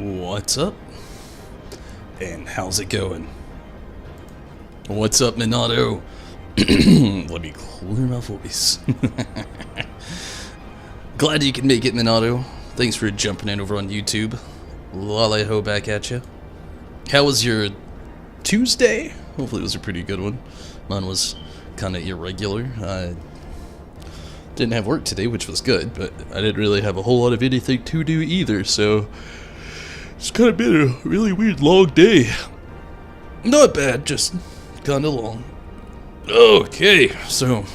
What's up? And how's it going? What's up, Minato? Let me clear my voice. Glad you can make it, Minato. Thanks for jumping in over on YouTube. Lale-ho back at you. How was your Tuesday? Hopefully it was a pretty good one. Mine was kind of irregular. I didn't have work today, which was good, but I didn't really have a whole lot of anything to do either, so it's kind of been a really weird long day. Not bad, just kind of long. Okay, so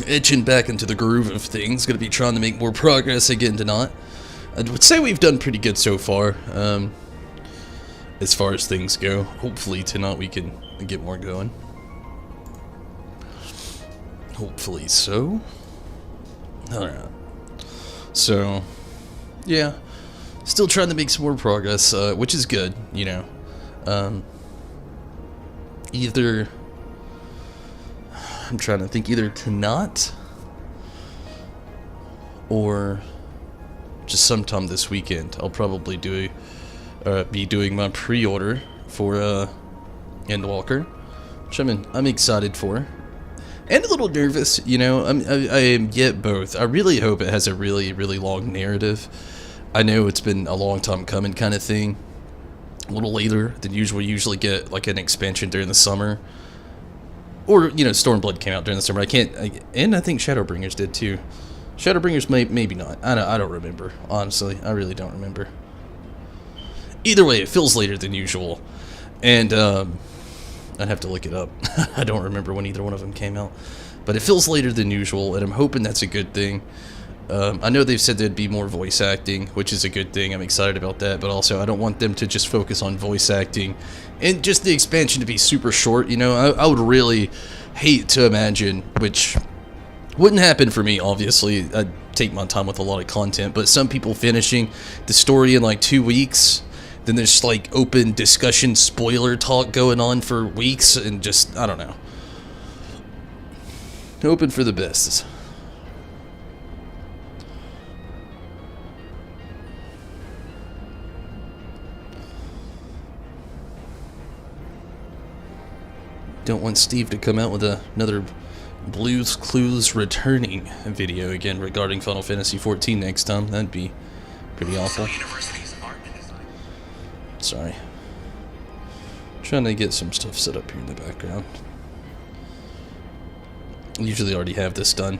itching back into the groove of things. Gonna be trying to make more progress again tonight. I would say we've done pretty good so far, as far as things go. Hopefully tonight we can get more going. Hopefully so. Alright. So, yeah. Still trying to make some more progress, which is good, you know. Either... I'm trying to think, either tonight or just sometime this weekend I'll probably be doing my pre-order for Endwalker, which I'm excited for. And a little nervous, you know. I am yet both. I really hope it has a really, really long narrative. I know it's been a long time coming kind of thing. A little later than usual. We usually get like an expansion during the summer. Or, you know, Stormblood came out during the summer. And I think Shadowbringers did too. Shadowbringers maybe not. I don't remember. Honestly, I really don't remember. Either way, it feels later than usual. And, I'd have to look it up. I don't remember when either one of them came out. But it feels later than usual, and I'm hoping that's a good thing. I know they've said there'd be more voice acting, which is a good thing. I'm excited about that, but also I don't want them to just focus on voice acting and just the expansion to be super short. You know, I would really hate to imagine, which wouldn't happen for me, obviously. I'd take my time with a lot of content, but some people finishing the story in like 2 weeks, then there's like open discussion spoiler talk going on for weeks, and just, I don't know. Hoping for the best. Don't want Steve to come out with another Blue's Clues returning video again regarding Final Fantasy XIV next time. That'd be pretty awful. Sorry. Trying to get some stuff set up here in the background. I usually already have this done.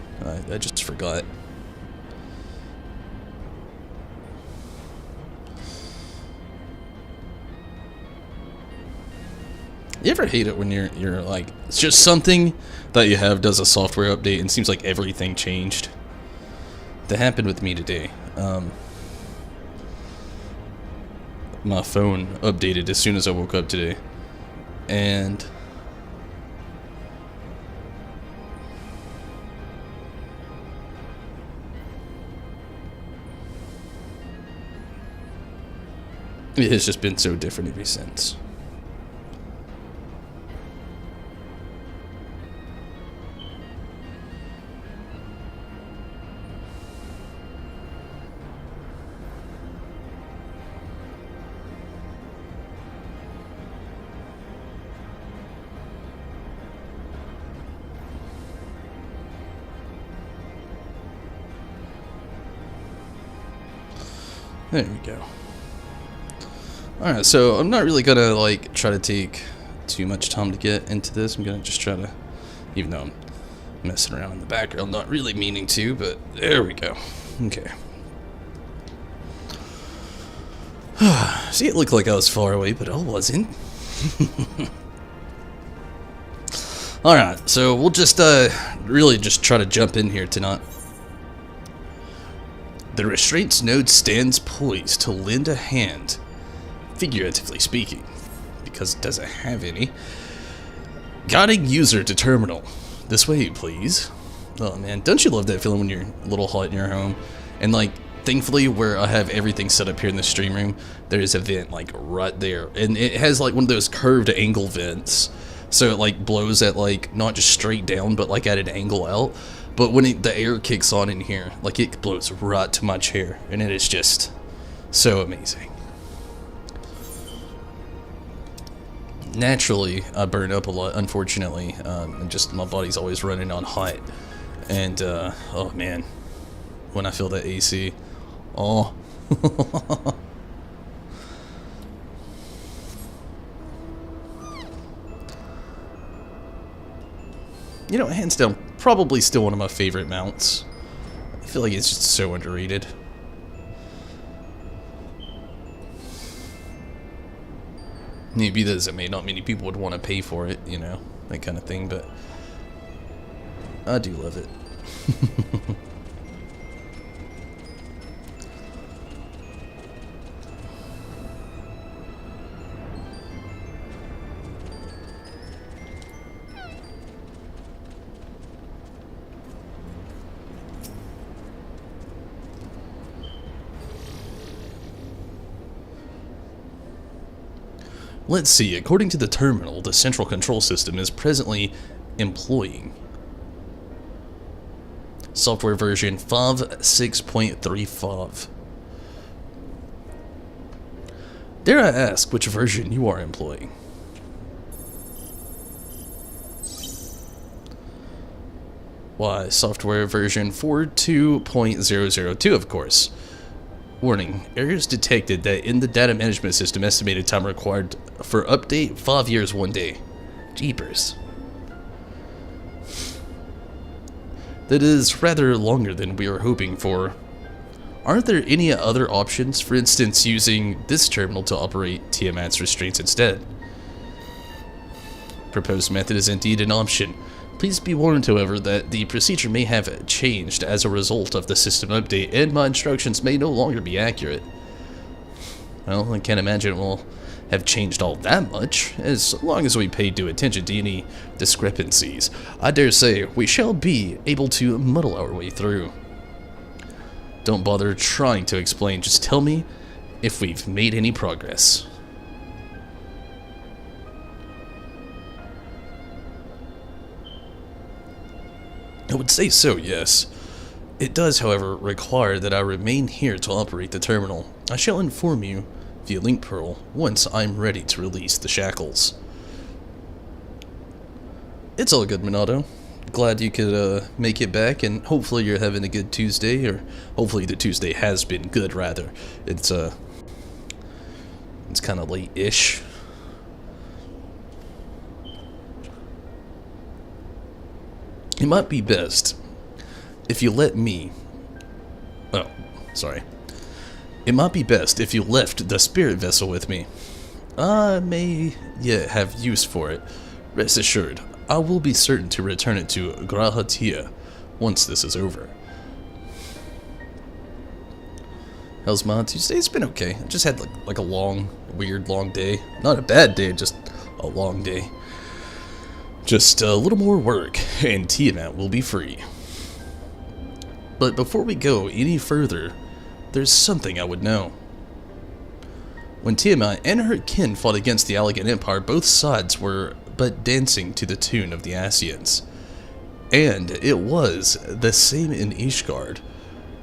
I just forgot. You ever hate it when you're like, it's just something that you have does a software update and it seems like everything changed? That happened with me today. My phone updated as soon as I woke up today, and it has just been so different ever since. There we go. Alright, so I'm not really gonna like try to take too much time to get into this. I'm gonna just try to, even though I'm messing around in the background, not really meaning to, but there we go. Okay. See, it looked like I was far away, but I wasn't. Alright, so we'll just really just try to jump in here tonight. The restraints node stands poised to lend a hand, figuratively speaking, because it doesn't have any. Guiding user to terminal. This way, please. Oh man, don't you love that feeling when you're a little hot in your home? And like, thankfully, where I have everything set up here in the stream room, there is a vent like right there, and it has like one of those curved angle vents, so it like blows at like not just straight down, but like at an angle out. But when the air kicks on in here, like it blows right to my chair, and it is just so amazing. Naturally, I burn up a lot, unfortunately, and just my body's always running on hot. And, oh man, when I feel that AC, oh. You know, hands down, probably still one of my favorite mounts. I feel like it's just so underrated. Maybe that not many people would want to pay for it, you know, that kind of thing, but I do love it. Let's see, according to the terminal, the central control system is presently employing software version 5.6.35. Dare I ask which version you are employing? Why, software version 42.002, of course. Warning, errors detected that in the data management system, estimated time required for update 5 years 1 day. Jeepers. That is rather longer than we were hoping for. Aren't there any other options, for instance using this terminal to operate Tiamat's restraints instead? Proposed method is indeed an option. Please be warned, however, that the procedure may have changed as a result of the system update, and my instructions may no longer be accurate. Well, I can't imagine it will have changed all that much, as long as we pay due attention to any discrepancies. I dare say we shall be able to muddle our way through. Don't bother trying to explain, just tell me if we've made any progress. I would say so, yes. It does, however, require that I remain here to operate the terminal. I shall inform you via link pearl once I'm ready to release the shackles. It's all good, Minato. Glad you could make it back, and hopefully you're having a good Tuesday, or hopefully the Tuesday has been good, rather. It's kind of late-ish. It might be best if you let me... Oh, sorry. It might be best if you left the spirit vessel with me. I may yet have use for it. Rest assured, I will be certain to return it to Grahatia once this is over. How's my Tuesday? It's been okay. I just had like a long, weird long day. Not a bad day, just a long day. Just a little more work, and Tiamat will be free. But before we go any further, there's something I would know. When Tiamat and her kin fought against the Allegan Empire, both sides were but dancing to the tune of the Ascians. And it was the same in Ishgard,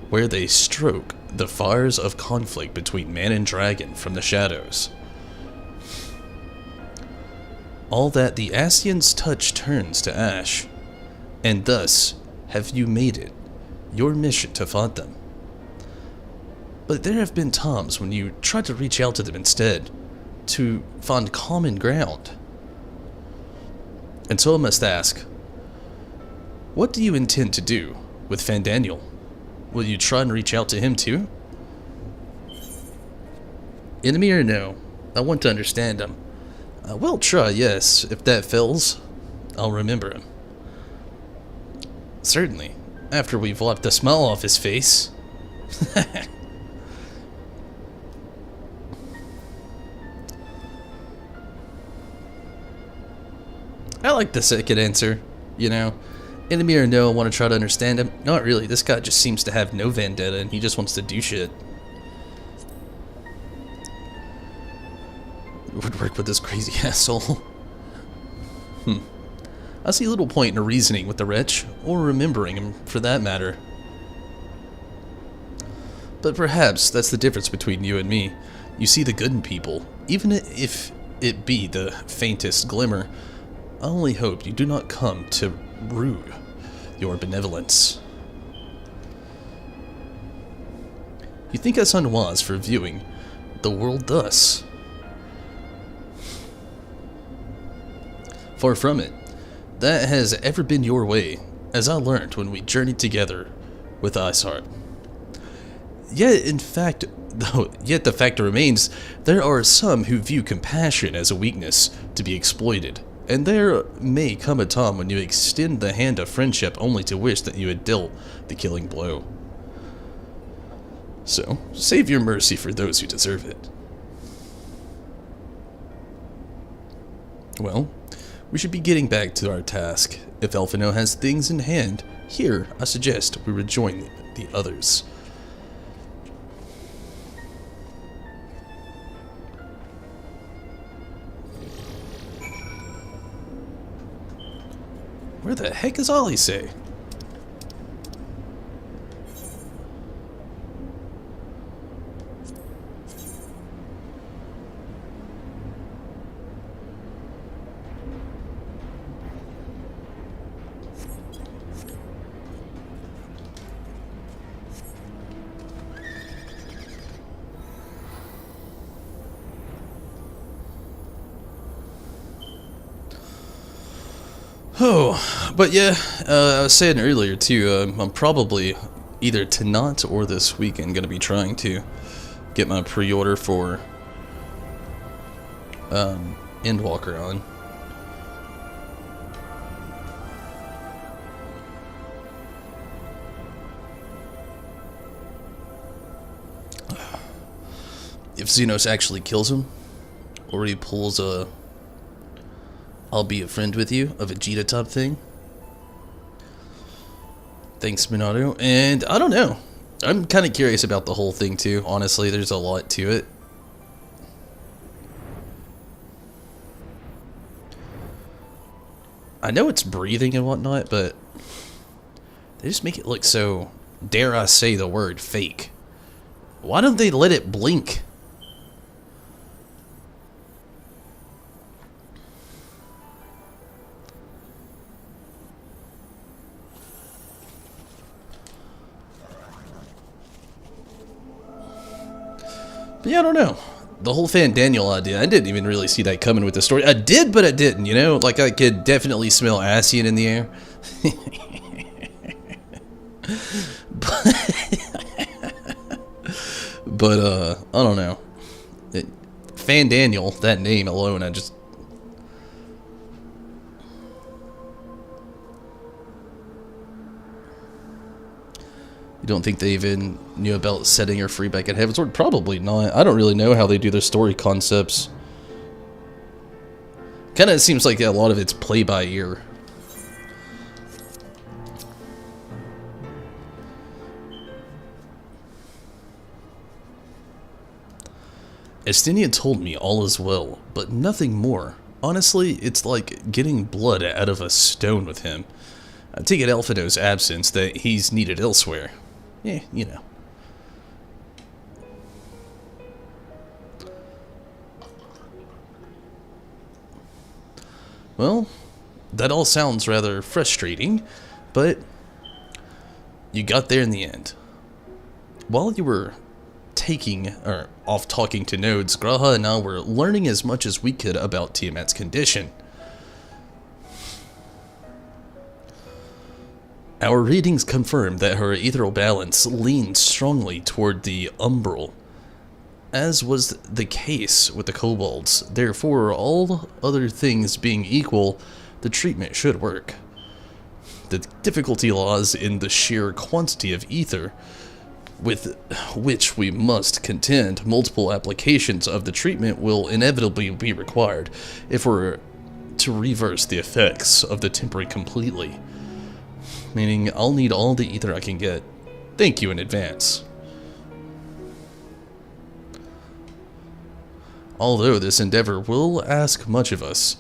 where they stroke the fires of conflict between man and dragon from the shadows. All that the Ascians touch turns to ash, and thus have you made it your mission to fight them. But there have been times when you tried to reach out to them instead, to find common ground. And so I must ask, what do you intend to do with Fandaniel? Will you try and reach out to him too? Enemy or no, I want to understand him. I will try, yes. If that fails, I'll remember him. Certainly, after we've wiped the smile off his face. I like the second answer, you know. Enemy or no, I want to try to understand him. Not really, this guy just seems to have no vendetta and he just wants to do shit. Would work with this crazy asshole. I see little point in reasoning with the wretch, or remembering him for that matter. But perhaps that's the difference between you and me. You see the good in people, even if it be the faintest glimmer, I only hope you do not come to rue your benevolence. You think us unwise for viewing the world thus? Far from it. That has ever been your way, as I learned when we journeyed together with Iceheart. Yet the fact remains, there are some who view compassion as a weakness to be exploited, and there may come a time when you extend the hand of friendship only to wish that you had dealt the killing blow. So, save your mercy for those who deserve it. Well, we should be getting back to our task. If Elfino has things in hand, here I suggest we rejoin the others. Where the heck is Ollie say? Oh, but yeah, I was saying earlier too, I'm probably either tonight or this weekend going to be trying to get my pre-order for Endwalker on. If Xenos actually kills him, or he pulls a I'll be a friend with you, a Vegeta type thing. Thanks, Minato. And I don't know. I'm kind of curious about the whole thing too. Honestly, there's a lot to it. I know it's breathing and whatnot, but they just make it look so, dare I say the word, fake. Why don't they let it blink? But yeah, I don't know. The whole Fan Daniel idea, I didn't even really see that coming with the story. I did, but I didn't, you know? Like, I could definitely smell Ascian in the air. but I don't know. Fan Daniel, that name alone, I just... You don't think they even knew about setting her free back at Heavensward? Probably not. I don't really know how they do their story concepts. Kind of seems like a lot of it's play by ear. Estenia told me all is well, but nothing more. Honestly, it's like getting blood out of a stone with him. I take it Elfino's absence that he's needed elsewhere. Yeah, you know. Well, that all sounds rather frustrating, but you got there in the end. While you were off talking to nodes, Graha and I were learning as much as we could about Tiamat's condition. Our readings confirmed that her ethereal balance leaned strongly toward the umbral, as was the case with the kobolds. Therefore, all other things being equal, the treatment should work. The difficulty lies in the sheer quantity of ether with which we must contend. Multiple applications of the treatment will inevitably be required if we're to reverse the effects of the temporary completely. Meaning, I'll need all the ether I can get. Thank you in advance. Although this endeavor will ask much of us,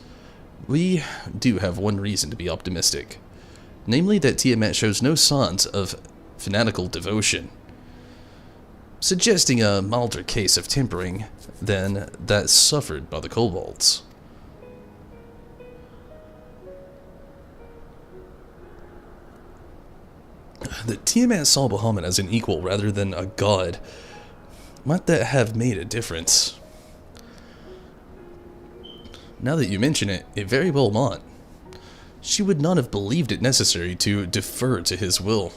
we do have one reason to be optimistic. Namely that Tiamat shows no signs of fanatical devotion. suggesting a milder case of tempering than that suffered by the kobolds. That Tiamat saw Bahamut as an equal rather than a god. Might that have made a difference? Now that you mention it, it very well might. She would not have believed it necessary to defer to his will.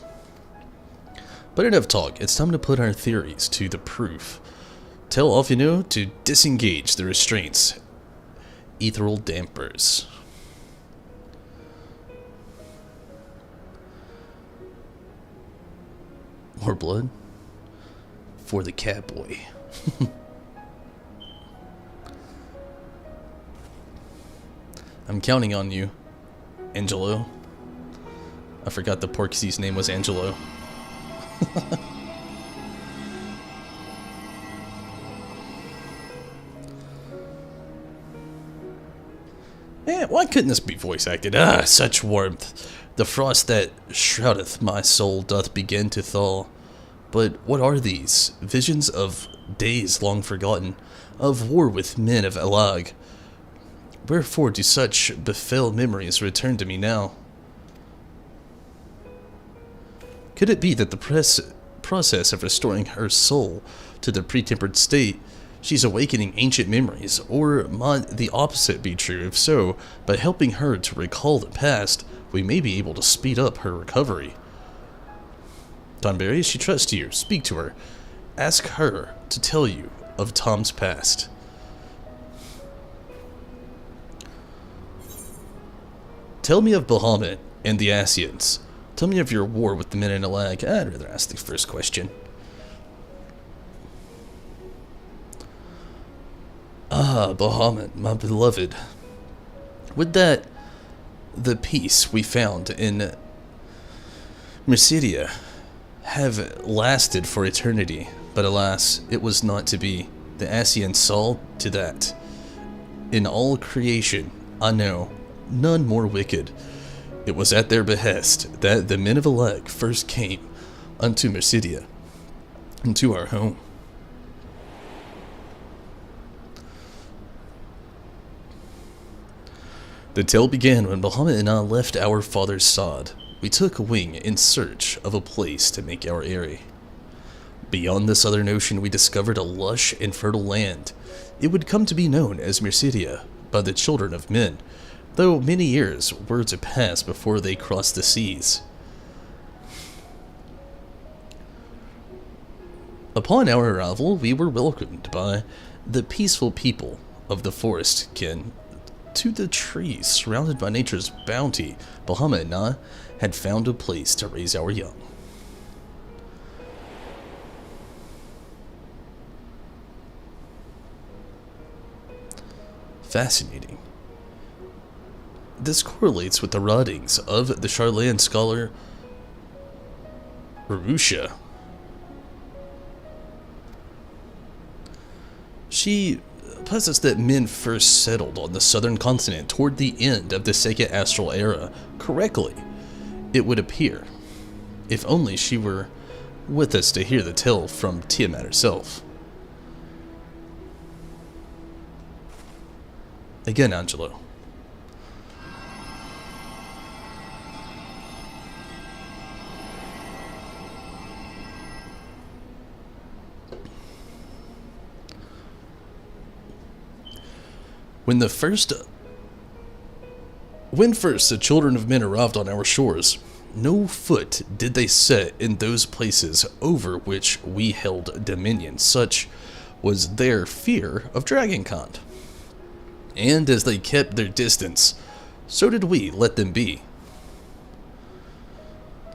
But enough talk, it's time to put our theories to the proof. Tell Alfino to disengage the restraints. Ethereal dampers. More blood? For the catboy. I'm counting on you, Angelo. I forgot the Porky's name was Angelo. Why couldn't this be voice acted? Ah, such warmth. The frost that shroudeth my soul doth begin to thaw. But what are these? Visions of days long forgotten, of war with men of Elag. Wherefore do such befell memories return to me now? Could it be that the process of restoring her soul to the pretempered state, she's awakening ancient memories, or might the opposite be true? If so, by helping her to recall the past, we may be able to speed up her recovery. Tonberry, she trusts you. Speak to her. Ask her to tell you of Tom's past. Tell me of Bahamut and the Asians. Tell me of your war with the men in Elag. I'd rather ask the first question. Ah, Bahamut, my beloved. Would that the peace we found in Mercedia have lasted for eternity, but alas, it was not to be. The Asians saw to that. In all creation, I know, none more wicked. It was at their behest that the men of Elag first came unto Mercedia, into our home. The tale began when Bahamut and I left our father's sod. We took wing in search of a place to make our eyrie. Beyond the southern ocean, we discovered a lush and fertile land. It would come to be known as Mercedia by the children of men, though many years were to pass before they crossed the seas. Upon our arrival, we were welcomed by the peaceful people of the forest kin to the trees. Surrounded by nature's bounty, Bahamut and I had found a place to raise our young. Fascinating. This correlates with the writings of the Charlan scholar Urusha. She possessed that men first settled on the southern continent toward the end of the Second Astral Era. Correctly, it would appear. If only she were with us to hear the tale from Tiamat herself. Again, Angelo. When first the children of men arrived on our shores, no foot did they set in those places over which we held dominion. Such was their fear of Dragonkind. And as they kept their distance, so did we let them be.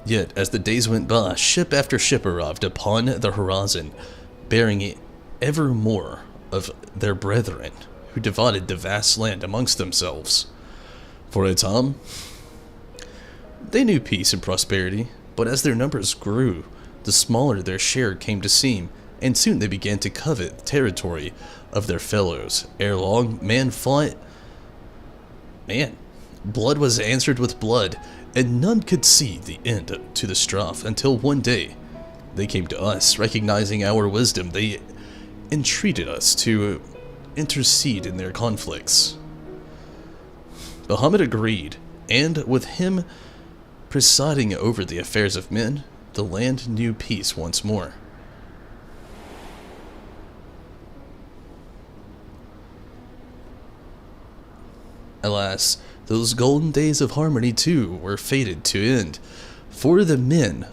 Yet, as the days went by, ship after ship arrived upon the horizon, bearing ever more of their brethren, who divided the vast land amongst themselves. For a time, they knew peace and prosperity, but as their numbers grew, the smaller their share came to seem, and soon they began to covet the territory of their fellows. Ere long, man fought man. Blood was answered with blood, and none could see the end to the strife until one day, They came to us, recognizing our wisdom. They entreated us to intercede in their conflicts. Muhammad agreed, and with him presiding over the affairs of men, the land knew peace once more. Alas, those golden days of harmony too were fated to end, for the men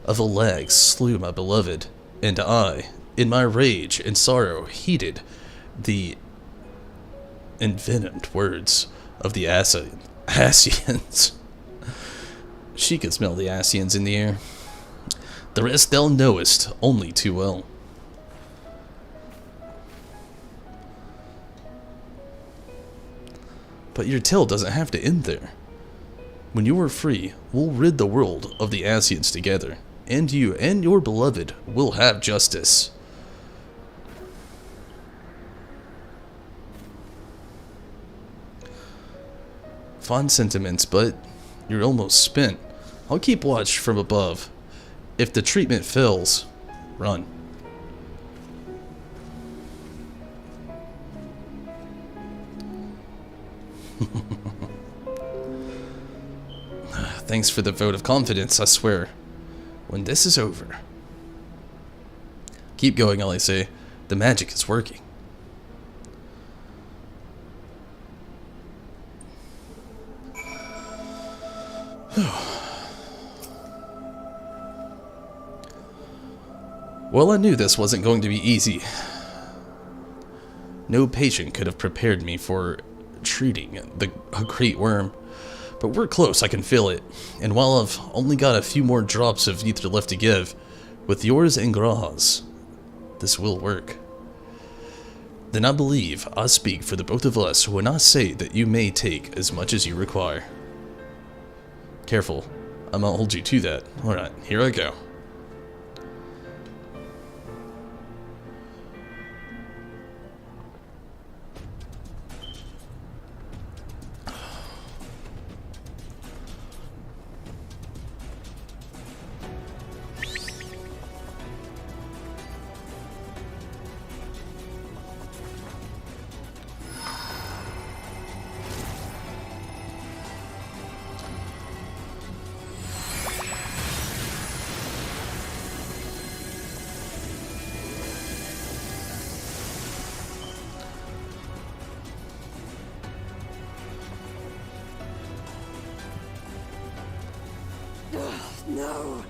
of Alag slew my beloved, and I, in my rage and sorrow, heeded the envenomed words of the Assyrians. She could smell the Assyrians in the air. The rest thou knowest only too well. But your tale doesn't have to end there. When you are free, we'll rid the world of the Assyrians together, and you and your beloved will have justice. Fond sentiments, but you're almost spent. I'll keep watch from above. If the treatment fails, run. Thanks for the vote of confidence, I swear. When this is over... Keep going, all I say. The magic is working. Well, I knew this wasn't going to be easy. No patient could have prepared me for treating a great worm. But we're close, I can feel it. And while I've only got a few more drops of ether left to give, with yours and Gra's, this will work. Then I believe I speak for the both of us when I say that you may take as much as you require. Careful, I might hold you to that. Alright, here I go. No!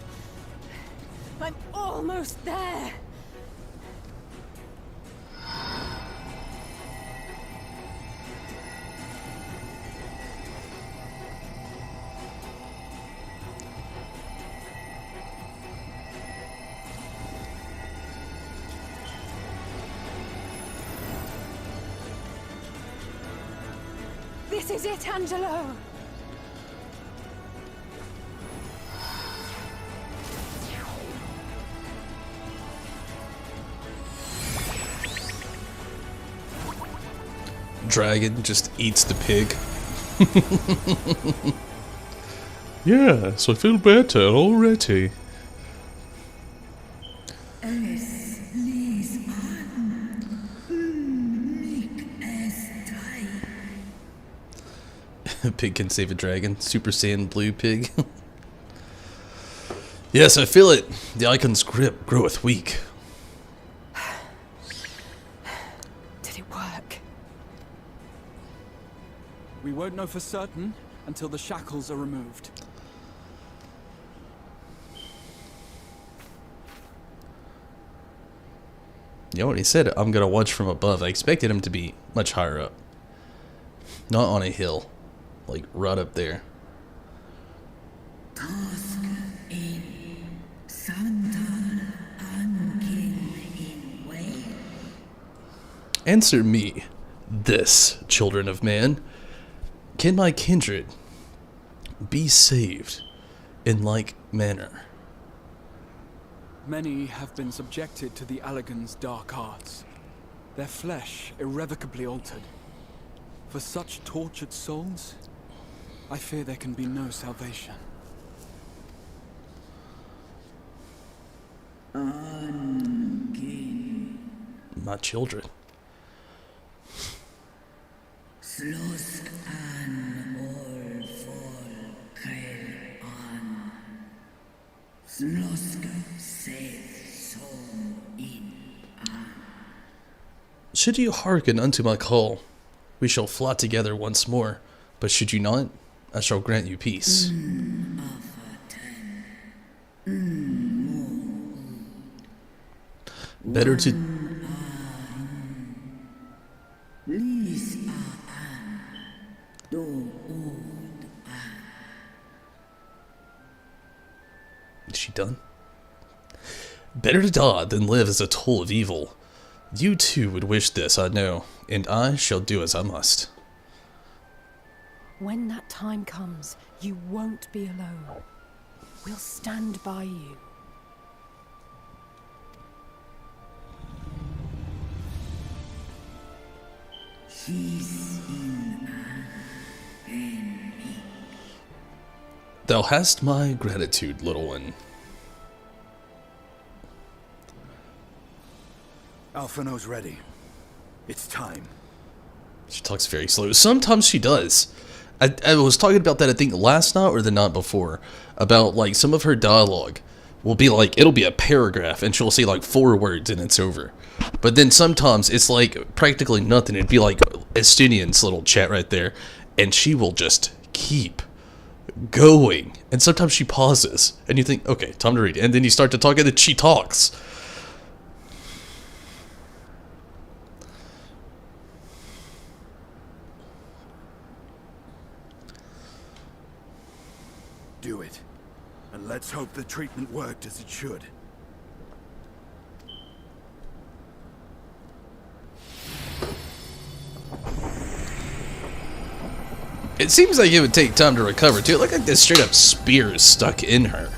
I'm almost there! This is it, Angelo! Dragon just eats the pig. Yes, I feel better already. A pig can save a dragon. Super Saiyan blue pig. Yes, I feel it. The icon's grip groweth weak. Did it work? We won't know for certain until the shackles are removed. You know what he said? I'm gonna watch from above. I expected him to be much higher up. Not on a hill. Like, right up there. Answer me this, children of man. Can my kindred be saved in like manner? Many have been subjected to the Allagan's dark arts, their flesh irrevocably altered. For such tortured souls, I fear there can be no salvation. My children. Slusk an all fall kail an. Slusk saith so in an. Should you hearken unto my call, we shall fly together once more. But should you not, I shall grant you peace. Better to... Lis an. Do old an. Is she done? Better to die than live as a tool of evil. You too would wish this, I know, and I shall do as I must. When that time comes, you won't be alone. We'll stand by you. His in an. Thou hast my gratitude, little one. Alphino's ready. It's time. She talks very slow. Sometimes she does. I was talking about that, I think, last night or the night before. About, like, some of her dialogue will be like, it'll be a paragraph, and she'll say, like, 4 words, and it's over. But then sometimes it's, like, practically nothing. It'd be like Estinian's little chat right there, and she will just keep going. And sometimes she pauses, and you think, okay, time to read. And then you start to talk, and then she talks. Do it. And let's hope the treatment worked as it should. It seems like it would take time to recover, too. It looked like this straight up spear is stuck in her.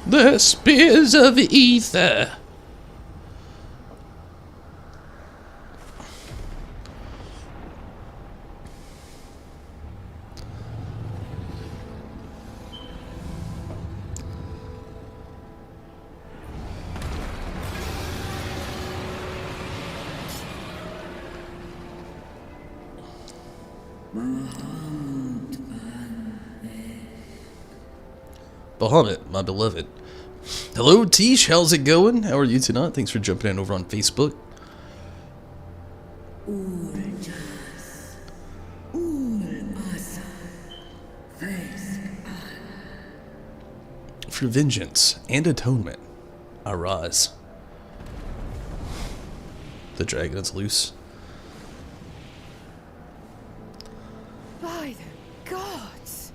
The spears of ether. Bahamut, my beloved. Hello, Tish. How's it going? How are you tonight? Thanks for jumping in over on Facebook. For vengeance and atonement, I rise. The dragon is loose. By the gods!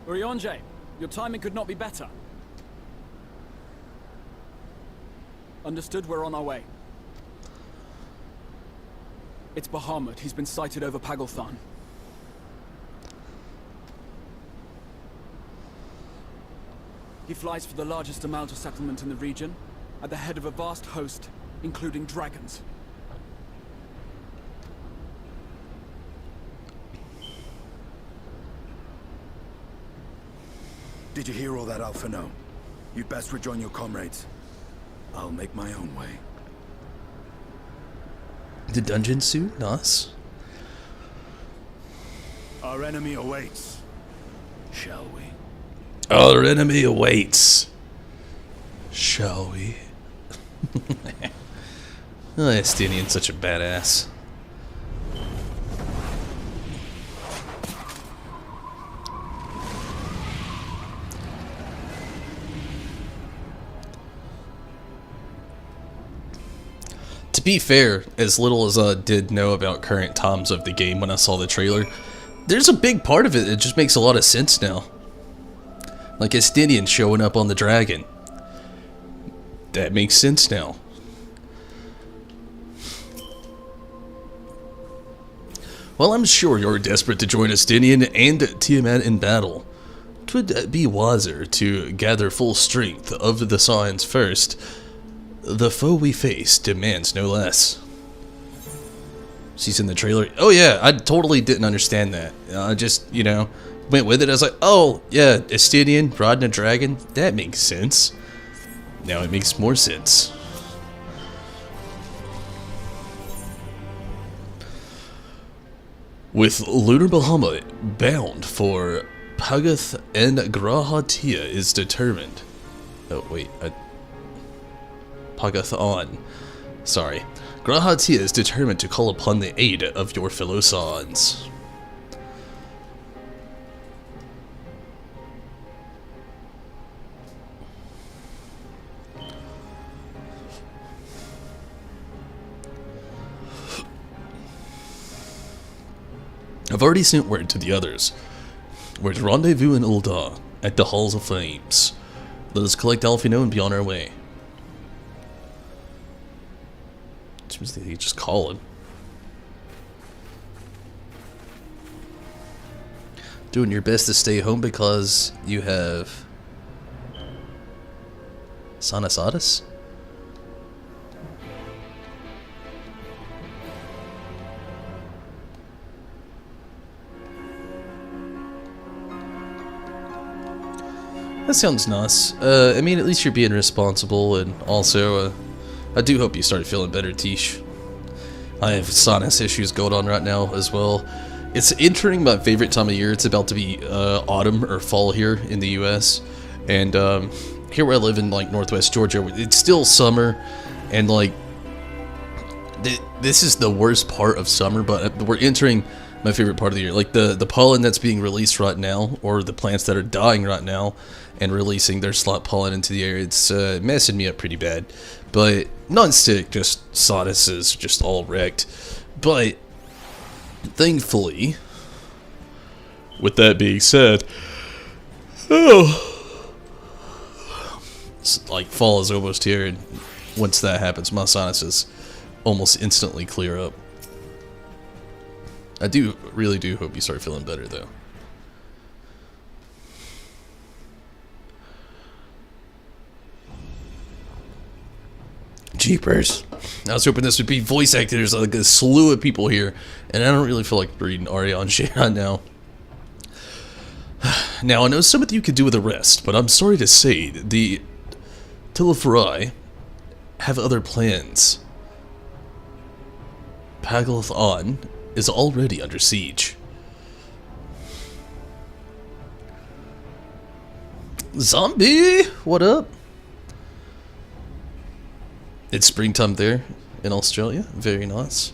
Urianje, your timing could not be better. Understood, we're on our way. It's Bahamut. He's been sighted over Pagalthan. He flies for the largest Amalta settlement in the region, at the head of a vast host, including dragons. Did you hear all that, Alphino? You'd best rejoin your comrades. I'll make my own way. The dungeon suit? Nice. Our enemy awaits. Shall we? Our enemy awaits. Shall we? Oh, Estinian's such a badass. To be fair, as little as I did know about current times of the game when I saw the trailer, there's a big part of it that just makes a lot of sense now. Like Estinian showing up on the dragon. That makes sense now. Well, I'm sure you're desperate to join Estinian and Tiamat in battle. it would be wiser to gather full strength of the signs first. The foe we face demands no less. She's in the trailer. Oh yeah, I totally didn't understand that. I just, you know, went with it. I was like, oh yeah, Estinian riding a dragon. That makes sense. Now it makes more sense. With Lunar Bahamut bound for Pagath and Grahatia is determined. Oh wait, Pagath on. Sorry. Grahatia is determined to call upon the aid of your fellow Sons. I've already sent word to the others. We're to rendezvous in Ul'dah at the Halls of Flames. Let us collect Alfino and be on our way. Seems like they just call him. Doing your best to stay home because you have sinusitis? That sounds nice. I mean, at least you're being responsible, and also, I do hope you start feeling better, Tish. I have sinus issues going on right now as well. It's entering my favorite time of year. It's about to be autumn or fall here in the U.S. And here where I live in like Northwest Georgia, it's still summer, and like this is the worst part of summer. But we're entering my favorite part of the year. Like the pollen that's being released right now, or the plants that are dying right now and releasing their slot pollen into the air. It's messing me up pretty bad. But non-stick, just sinuses, just all wrecked. But thankfully, with that being said, it's like fall is almost here, and once that happens, my sinuses almost instantly clear up. I really do hope you start feeling better, though. Jeepers. I was hoping this would be voice actors, like a slew of people here, and I don't really feel like reading Ariane shit right now. Now, I know some of you could do with a rest, but I'm sorry to say, the Tilafari have other plans. Paglath is already under siege. Zombie! What up? It's springtime there in Australia. Very nice.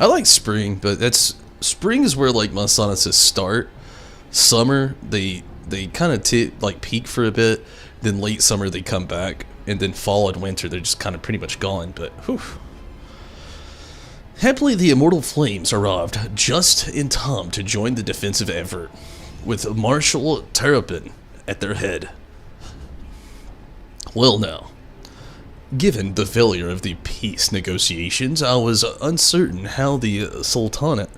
I like spring, but spring is where like my sinuses start. Summer, they kind of like peak for a bit. Then late summer they come back, and then fall and winter they're just kind of pretty much gone. But whew. Happily, the Immortal Flames arrived just in time to join the defensive effort, with Marshal Terrapin at their head. Well now, given the failure of the peace negotiations, I was uncertain how the Sultanate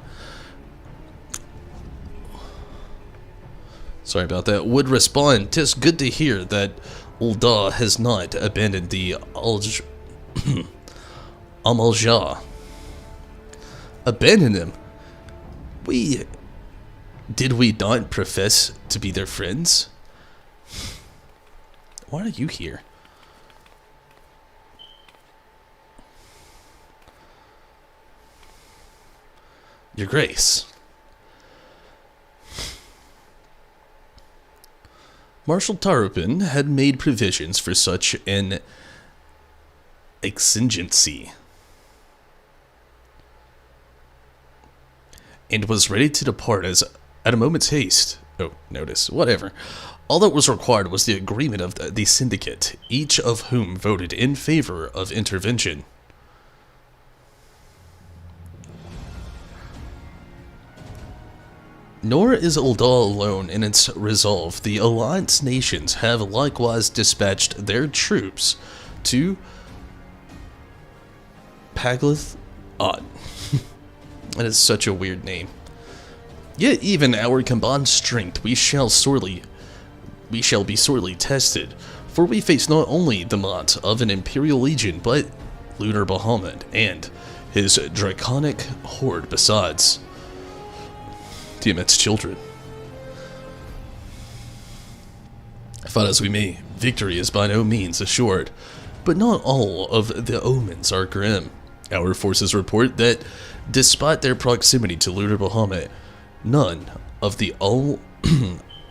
would respond. 'Tis good to hear that Ul'dah has not abandoned the Amalja. Abandon them? Did we not profess to be their friends? Why are you here? Your Grace. Marshal Tarupin had made provisions for such an exigency, and was ready to depart as at a moment's haste. Oh, notice, whatever. All that was required was the agreement of the syndicate, each of whom voted in favor of intervention. Nor is Ul'dah alone in its resolve. The Alliance nations have likewise dispatched their troops to Paglath. That is such a weird name. Yet even our combined strength we shall sorely we shall be sorely tested, for we face not only the might of an Imperial Legion, but Lunar Bahamut and his draconic horde besides. Tiamat's children. Fight as we may, victory is by no means assured, but not all of the omens are grim. Our forces report that, despite their proximity to Lunar Bahamut, none of the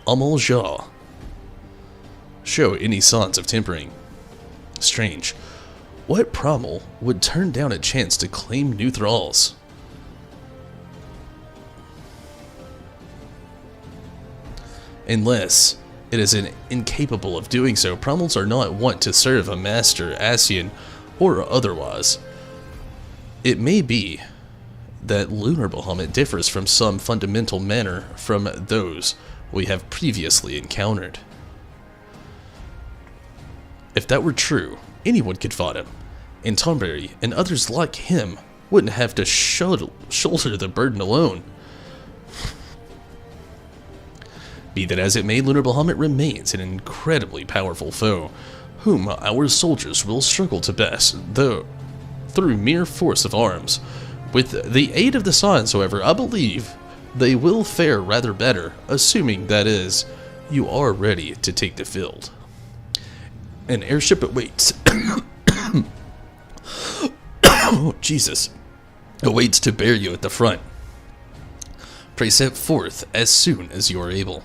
Amal-Jah show any signs of tempering. Strange. What Primal would turn down a chance to claim new thralls? Unless it is incapable of doing so, Primals are not wont to serve a master, Ascian, or otherwise. It may be that Lunar Bahamut differs from some fundamental manner from those we have previously encountered. If that were true, anyone could fight him, and Tonberry and others like him wouldn't have to shoulder the burden alone. Be that as it may, Lunar Bahamut remains an incredibly powerful foe, whom our soldiers will struggle to best, though through mere force of arms. With the aid of the signs, however, I believe they will fare rather better, assuming, that is, you are ready to take the field. An airship awaits. Oh, Jesus. Awaits to bear you at the front. Pray set forth as soon as you are able.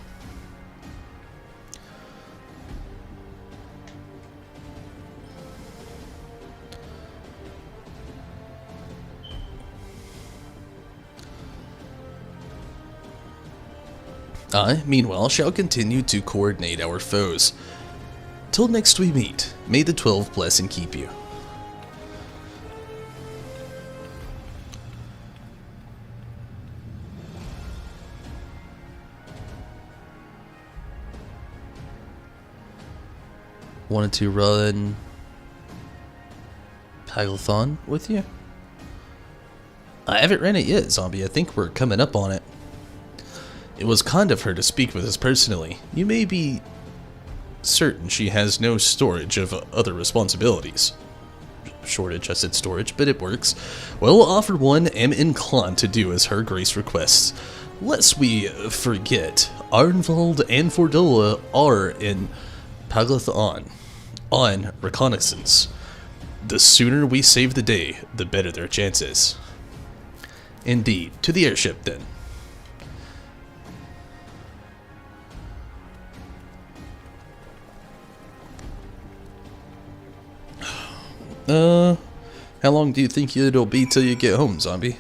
I, meanwhile, shall continue to coordinate our foes. Till next we meet, may the 12 bless and keep you. Wanted to run Paglathon with you? I haven't ran it yet, Zombie. I think we're coming up on it. It was kind of her to speak with us personally. You may be certain she has no storage of other responsibilities. Shortage, I said storage, but it works. Well, offer one am inclined to do as her grace requests. Lest we forget, Arnvald and Fordola are in Paglathon on reconnaissance. The sooner we save the day, the better their chances. Indeed. To the airship, then. How long do you think it'll be till you get home, Zombie?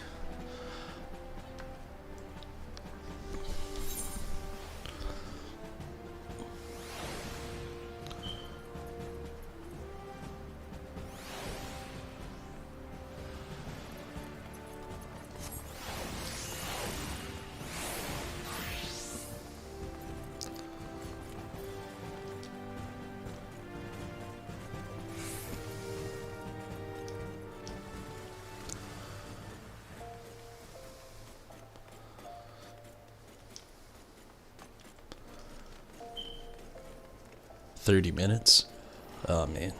$30. Oh man.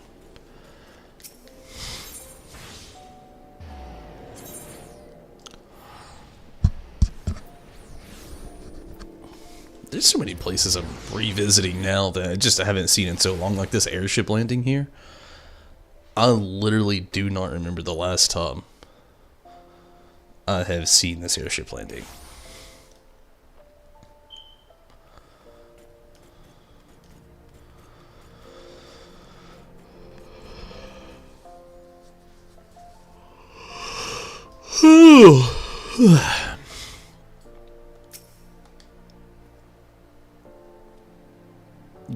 There's so many places I'm revisiting now that I haven't seen in so long, like this airship landing here. I literally do not remember the last time I have seen this airship landing.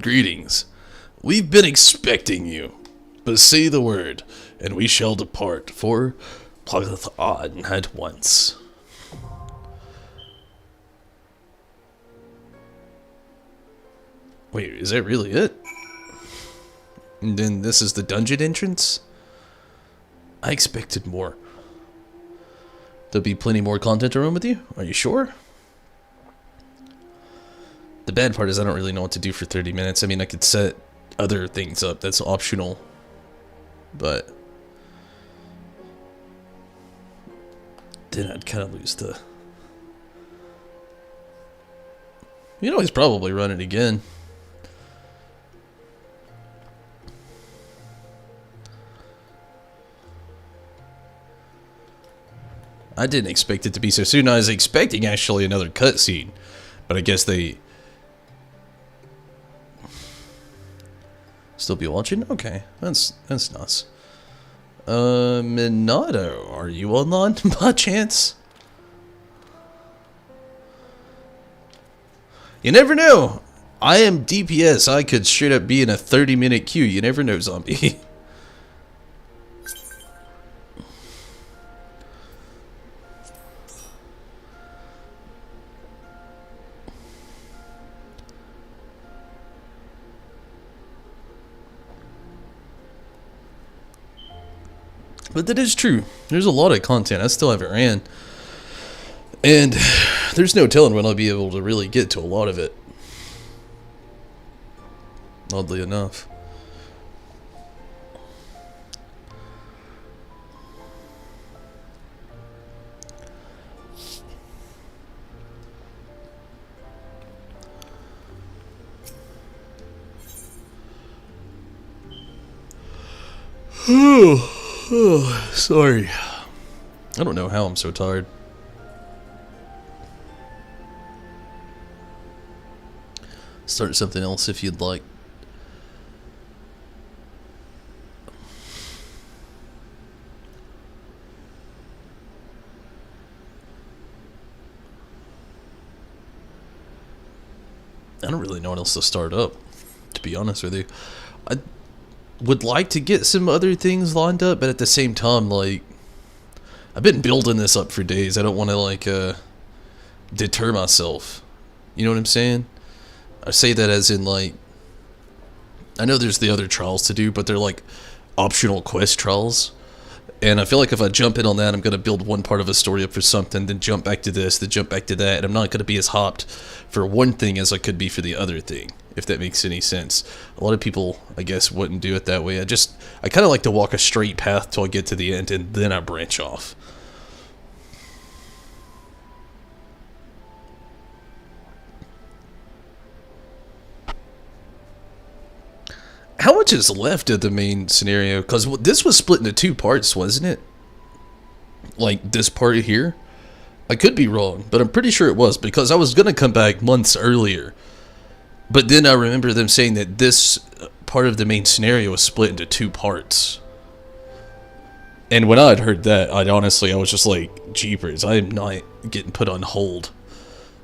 Greetings. We've been expecting you, but say the word, and we shall depart for Paglathon at once. Wait, is that really it? And then this is the dungeon entrance? I expected more. There'll be plenty more content to run with you? Are you sure? The bad part is I don't really know what to do for 30 minutes. I mean, I could set other things up. That's optional. But then I'd kind of lose the... You know, he's probably run it again. I didn't expect it to be so soon. I was expecting actually another cutscene, but I guess they still be watching. Okay, that's nice. Minato, are you online by chance? You never know. I am DPS. I could straight up be in a 30-minute queue. You never know, zombie. But that is true. There's a lot of content I still haven't ran. And there's no telling when I'll be able to really get to a lot of it. Oddly enough. Oh, sorry. I don't know how I'm so tired. Start something else if you'd like. I don't really know what else to start up, to be honest with you. I would like to get some other things lined up, but at the same time, like, I've been building this up for days. I don't want to, like, deter myself. You know what I'm saying? I say that as in, like, I know there's the other trials to do, but they're, like, optional quest trials. And I feel like if I jump in on that, I'm going to build one part of a story up for something, then jump back to this, then jump back to that, and I'm not going to be as hopped for one thing as I could be for the other thing, if that makes any sense. A lot of people, I guess, wouldn't do it that way. I kind of like to walk a straight path till I get to the end, and then I branch off. How much is left of the main scenario? Because this was split into two parts, wasn't it? Like, this part here? I could be wrong, but I'm pretty sure it was, because I was going to come back months earlier. But then I remember them saying that this part of the main scenario was split into two parts. And when I had heard that, I was just like, jeepers, I am not getting put on hold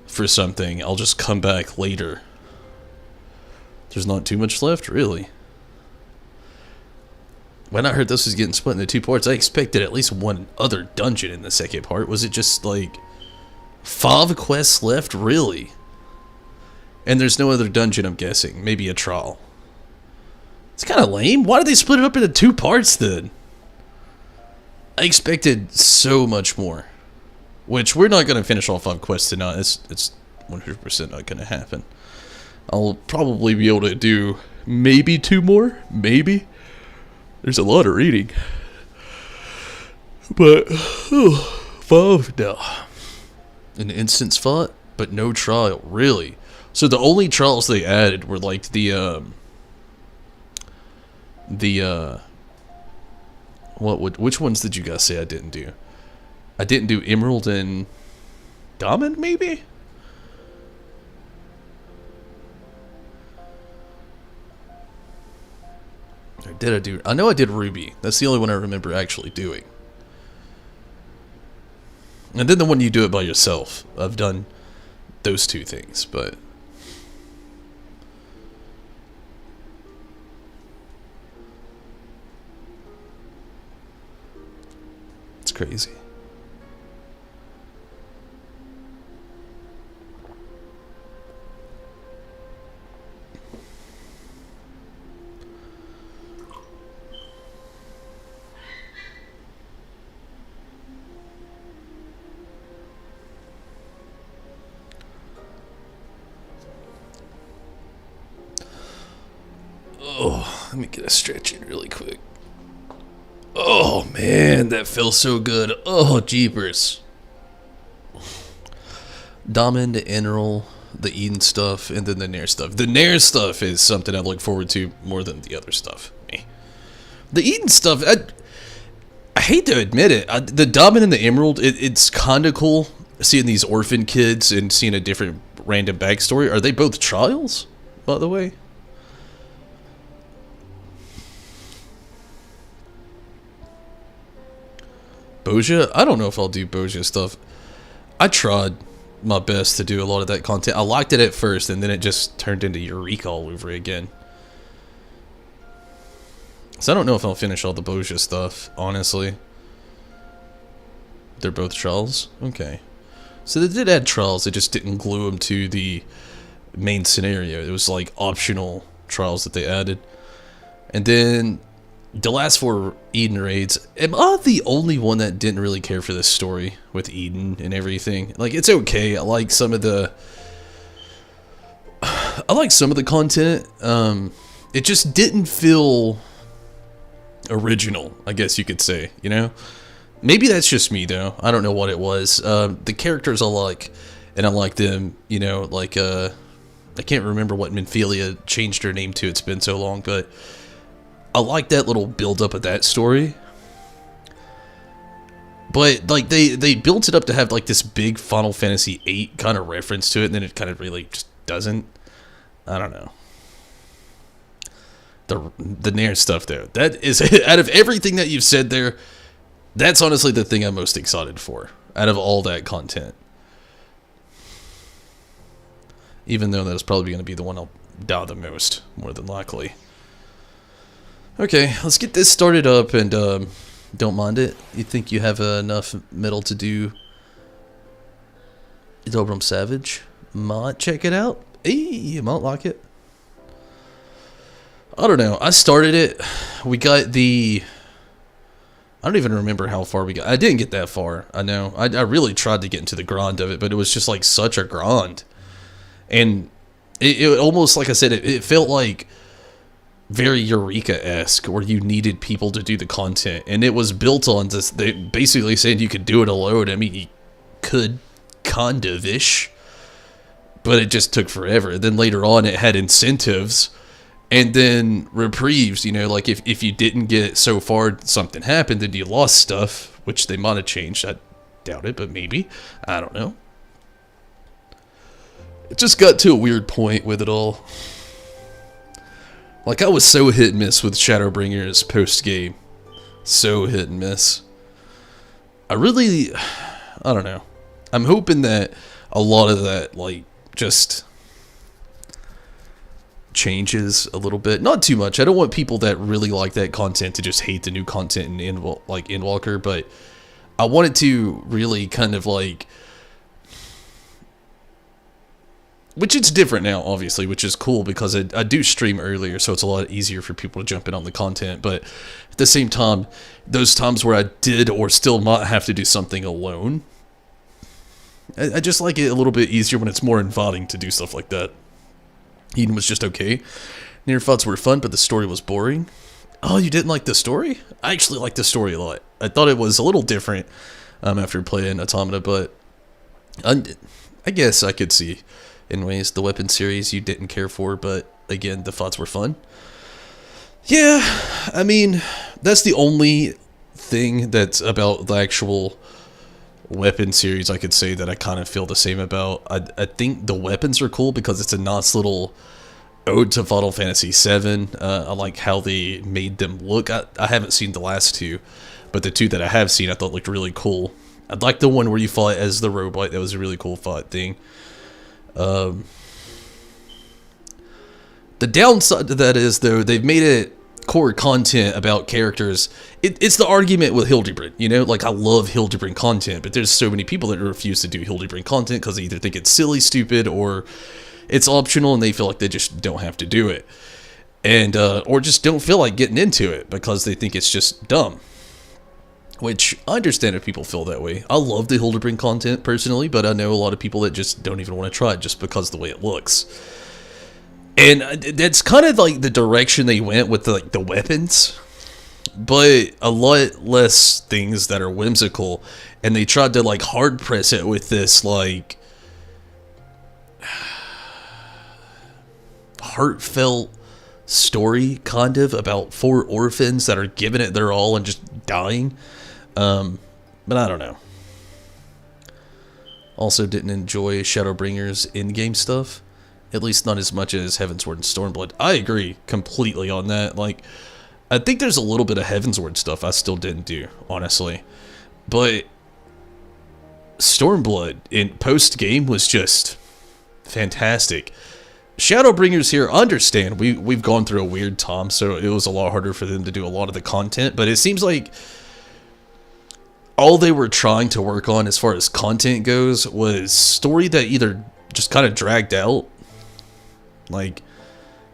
for something. I'll just come back later. There's not too much left, really. When I heard this was getting split into two parts, I expected at least one other dungeon in the second part. Was it just, like, 5 quests left? Really? And there's no other dungeon, I'm guessing. Maybe a trial. It's kind of lame. Why did they split it up into 2 parts, then? I expected so much more. Which, we're not going to finish all 5 quests tonight. It's 100% not going to happen. I'll probably be able to do maybe 2 more. Maybe. There's a lot of reading. But, 5 now. An instance fought, but no trial. Really? So the only trials they added were like which ones did you guys say I didn't do? I didn't do Emerald and Diamond, maybe? Or did I do... I know I did Ruby. That's the only one I remember actually doing. And then the one you do it by yourself. I've done those 2 things, but... It's crazy. Oh, let me get a stretch in really quick. Oh man, that feels so good. Oh, jeepers. Damen, the Enroll, the Eden stuff, and then the Nair stuff. The Nair stuff is something I look forward to more than the other stuff. The Eden stuff, I hate to admit it. The Damen and the Emerald, it's kind of cool seeing these orphan kids and seeing a different random backstory. Are they both trials, by the way? Boja? I don't know if I'll do Boja stuff. I tried my best to do a lot of that content. I liked it at first, and then it just turned into Eureka all over again. So I don't know if I'll finish all the Boja stuff, honestly. They're both trials? Okay. So they did add trials, they just didn't glue them to the main scenario. It was like optional trials that they added. And then the last 4 Eden raids, am I the only one that didn't really care for this story with Eden and everything? Like, it's okay. I like some of the content. It just didn't feel original, I guess you could say, you know? Maybe that's just me, though. I don't know what it was. The characters I like, and I like them, you know, like, I can't remember what Minfilia changed her name to. It's been so long, but I like that little build-up of that story. But, like, they built it up to have, like, this big Final Fantasy VIII kind of reference to it, and then it kind of really just doesn't. I don't know. The Nair stuff, though. That is, out of everything that you've said there, that's honestly the thing I'm most excited for, out of all that content. Even though that's probably going to be the one I'll die the most, more than likely. Okay, let's get this started up, and don't mind it. You think you have enough metal to do Dobrom Savage? Might check it out. You might like it. I don't know. I started it. We got the... I don't even remember how far we got. I didn't get that far. I know. I really tried to get into the grind of it, but it was just like such a grind. And it almost, like I said, it felt like very Eureka-esque, where you needed people to do the content. And it was built on this. They basically said you could do it alone. I mean, you could, kind of-ish. But it just took forever. And then later on, it had incentives. And then reprieves, you know, like if you didn't get so far, something happened, then you lost stuff, which they might have changed. I doubt it, but maybe. I don't know. It just got to a weird point with it all. Like, I was so hit and miss with Shadowbringers post-game. So hit and miss. I don't know. I'm hoping that a lot of that, like, just changes a little bit. Not too much. I don't want people that really like that content to just hate the new content in Endwalker, but I want it to really kind of like... Which it's different now, obviously, which is cool because I do stream earlier, so it's a lot easier for people to jump in on the content, but at the same time, those times where I did or still might have to do something alone, I just like it a little bit easier when it's more inviting to do stuff like that. Eden was just okay. Near fights were fun, but the story was boring. Oh, you didn't like the story? I actually liked the story a lot. I thought it was a little different after playing Automata, but I guess I could see in ways the weapon series you didn't care for, but again, the fights were fun. Yeah, I mean, that's the only thing that's about the actual weapon series I could say that I kind of feel the same about. I think the weapons are cool because it's a nice little ode to Final Fantasy VII. I like how they made them look. I haven't seen the last 2, but the 2 that I have seen I thought looked really cool. I'd like the one where you fought as the robot. That was a really cool fight thing. The downside to that is, though, they've made it core content about characters. It's the argument with Hildebrand, you know? Like, I love Hildebrand content, but there's so many people that refuse to do Hildebrand content because they either think it's silly, stupid, or it's optional and they feel like they just don't have to do it. And, or just don't feel like getting into it because they think it's just dumb. Which, I understand if people feel that way. I love the Hildebrand content, personally, but I know a lot of people that just don't even want to try it just because of the way it looks. And that's kind of like the direction they went with the weapons, but a lot less things that are whimsical. And they tried to like hard press it with this like heartfelt story kind of about 4 orphans that are giving it their all and just dying. But I don't know. Also didn't enjoy Shadowbringers in-game stuff. At least not as much as Heavensward and Stormblood. I agree completely on that. Like, I think there's a little bit of Heavensward stuff I still didn't do, honestly. But Stormblood in post-game was just fantastic. Shadowbringers here, understand, we've gone through a weird time, so it was a lot harder for them to do a lot of the content, but it seems like all they were trying to work on as far as content goes was story that either just kind of dragged out. Like,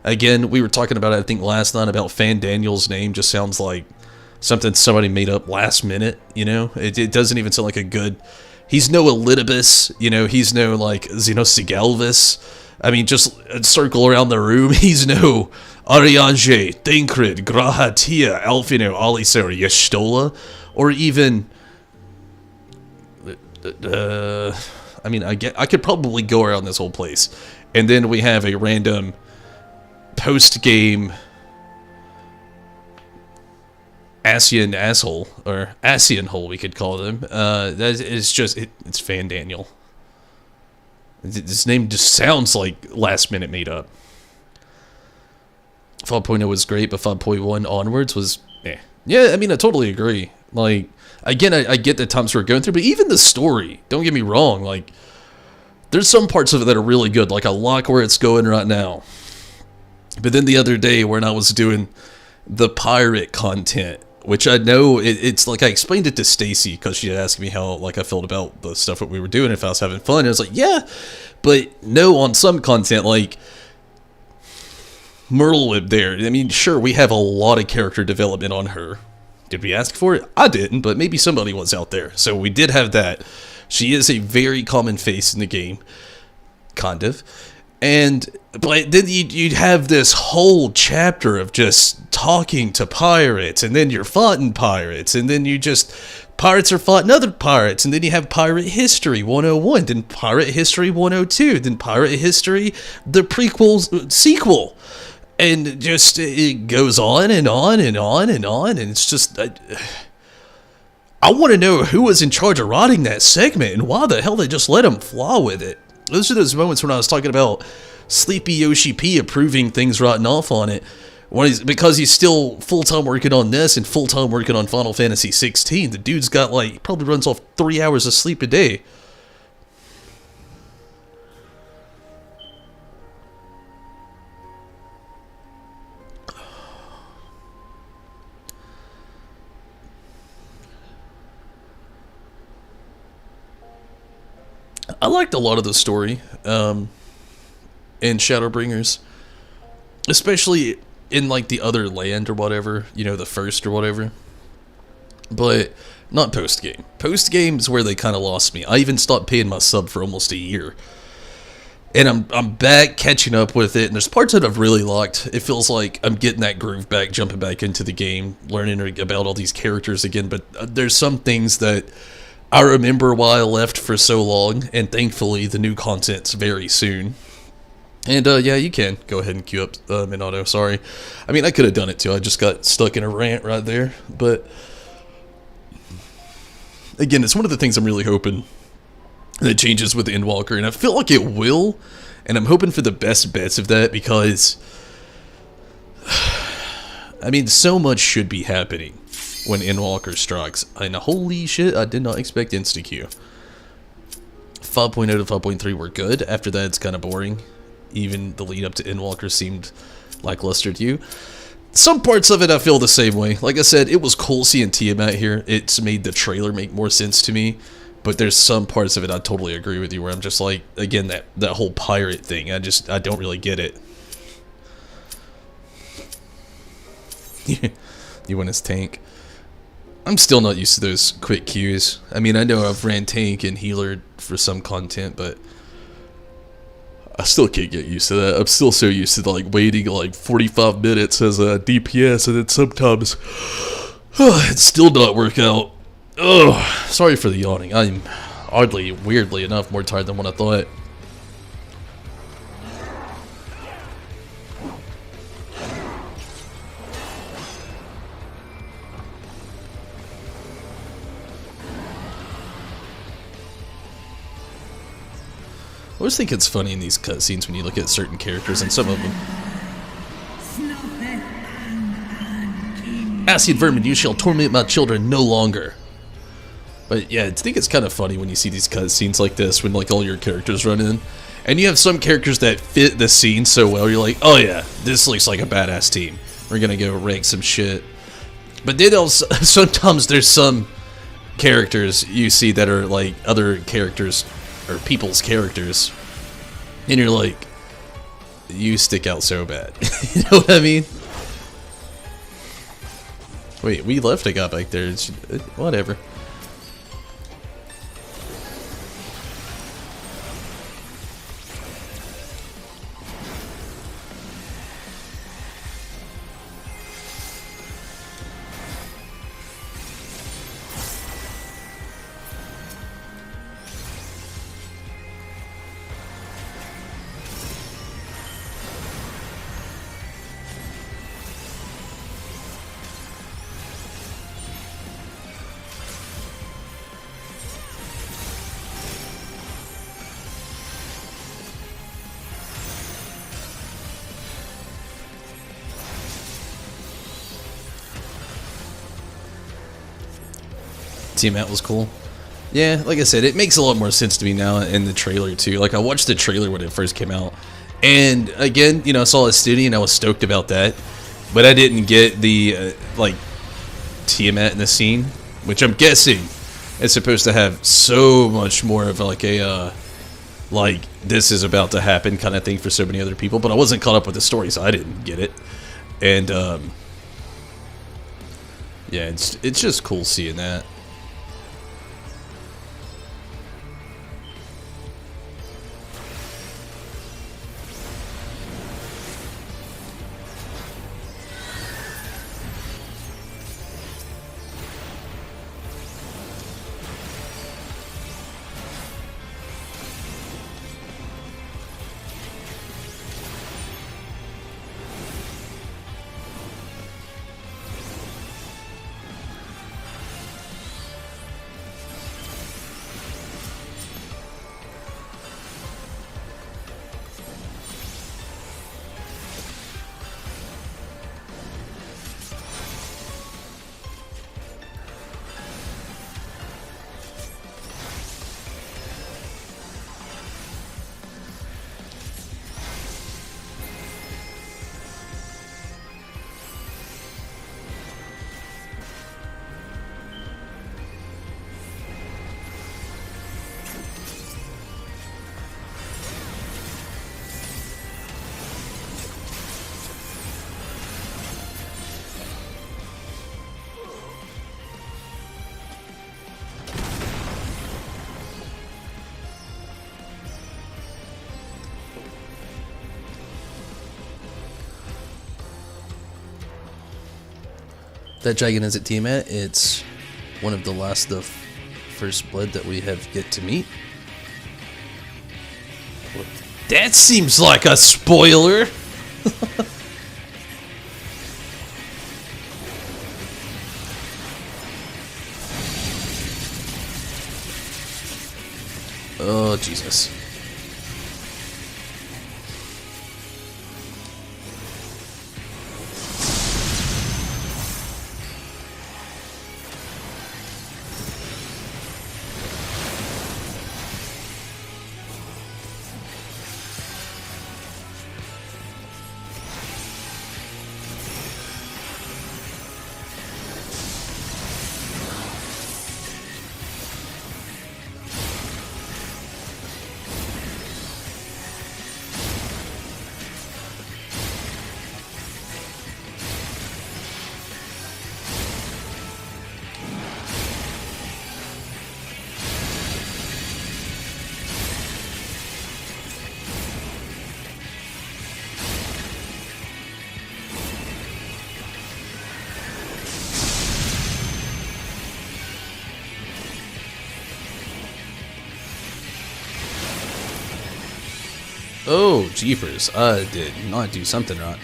again, we were talking about it, I think, last night about Fan Daniel's name just sounds like something somebody made up last minute, you know? It doesn't even sound like a good... He's no Elidibus, you know? He's no, like, Xenosigalvis. I mean, just circle around the room. He's no Ariange, Thinkrid, Grahatia, Alfino, Alisar, Yestola, or even... I mean, I could probably go around this whole place. And then we have a random post-game Asian asshole, or Asian hole, we could call them. That is just, it's Fan Daniel. His name just sounds like last minute made up. 5.0 was great, but 5.1 onwards was, eh. Yeah, I mean, I totally agree. Like, again, I get the times we're going through, but even the story, don't get me wrong, like, there's some parts of it that are really good, like I like where it's going right now. But then the other day when I was doing the pirate content, which I know, it's like I explained it to Stacy because she asked me how like I felt about the stuff that we were doing, if I was having fun, and I was like, yeah, but no, on some content, like Merlewib there, I mean, sure, we have a lot of character development on her. Did we ask for it? I didn't, but maybe somebody was out there. So we did have that. She is a very common face in the game, kind of. But then you'd have this whole chapter of just talking to pirates, and then you're fighting pirates, and then pirates are fighting other pirates, and then you have Pirate History 101, then Pirate History 102, then Pirate History, the sequel. And just, it goes on and on and on and on, and it's just... I want to know who was in charge of writing that segment and why the hell they just let him fly with it. Those are those moments when I was talking about Sleepy Yoshi P approving things writing off on it. Because he's still full-time working on this and full-time working on Final Fantasy 16. The dude's got like, probably runs off 3 hours of sleep a day. I liked a lot of the story in Shadowbringers, especially in like the other land or whatever, you know, the first or whatever, but not post-game. Post-game is where they kind of lost me. I even stopped paying my sub for almost a year, and I'm back catching up with it, and there's parts that I've really liked. It feels like I'm getting that groove back, jumping back into the game, learning about all these characters again, but there's some things that I remember why I left for so long, and thankfully the new content's very soon. And yeah, you can go ahead and queue up Minato, sorry. I mean, I could have done it too, I just got stuck in a rant right there. But again, it's one of the things I'm really hoping that changes with Endwalker, and I feel like it will, and I'm hoping for the best bets of that, because I mean, so much should be happening when Endwalker strikes, and holy shit, I did not expect insta-Q. 5.0 to 5.3 were good. After that, it's kind of boring. Even the lead up to Endwalker seemed lackluster to you. Some parts of it I feel the same way. Like I said, it was cool seeing Tiamat here. It's made the trailer make more sense to me. But there's some parts of it I totally agree with you, where I'm just like, again, that whole pirate thing, I don't really get it. You want his tank. I'm still not used to those quick queues. I mean, I know I've ran tank and healer for some content, but I still can't get used to that. I'm still so used to like waiting like 45 minutes as a DPS, and then sometimes it still not work out. Ugh, sorry for the yawning. I'm oddly, weirdly enough, more tired than what I thought. I always think it's funny in these cutscenes when you look at certain characters, and some of them. Acid vermin, you shall torment my children no longer. But yeah, I think it's kind of funny when you see these cutscenes like this, when like all your characters run in. And you have some characters that fit the scene so well, you're like, oh yeah, this looks like a badass team. We're gonna go rank some shit. But then also, sometimes there's some characters you see that are like other characters, or people's characters, and you're like, you stick out so bad. You know what I mean? Wait, we left a guy back there. It's, whatever. Tiamat was cool. Yeah, like I said, it makes a lot more sense to me now in the trailer too. Like I watched the trailer when it first came out, and again, you know, I saw a studio and I was stoked about that, but I didn't get the like Tiamat in the scene, which I'm guessing is supposed to have so much more of like a like this is about to happen kind of thing for so many other people. But I wasn't caught up with the story, so I didn't get it. And yeah, it's just cool seeing that. That dragon is at Tiamat. It's one of the last of First Blood that we have yet to meet. That seems like a spoiler. Oh, Jesus. Oh, jeepers. I did not do something right.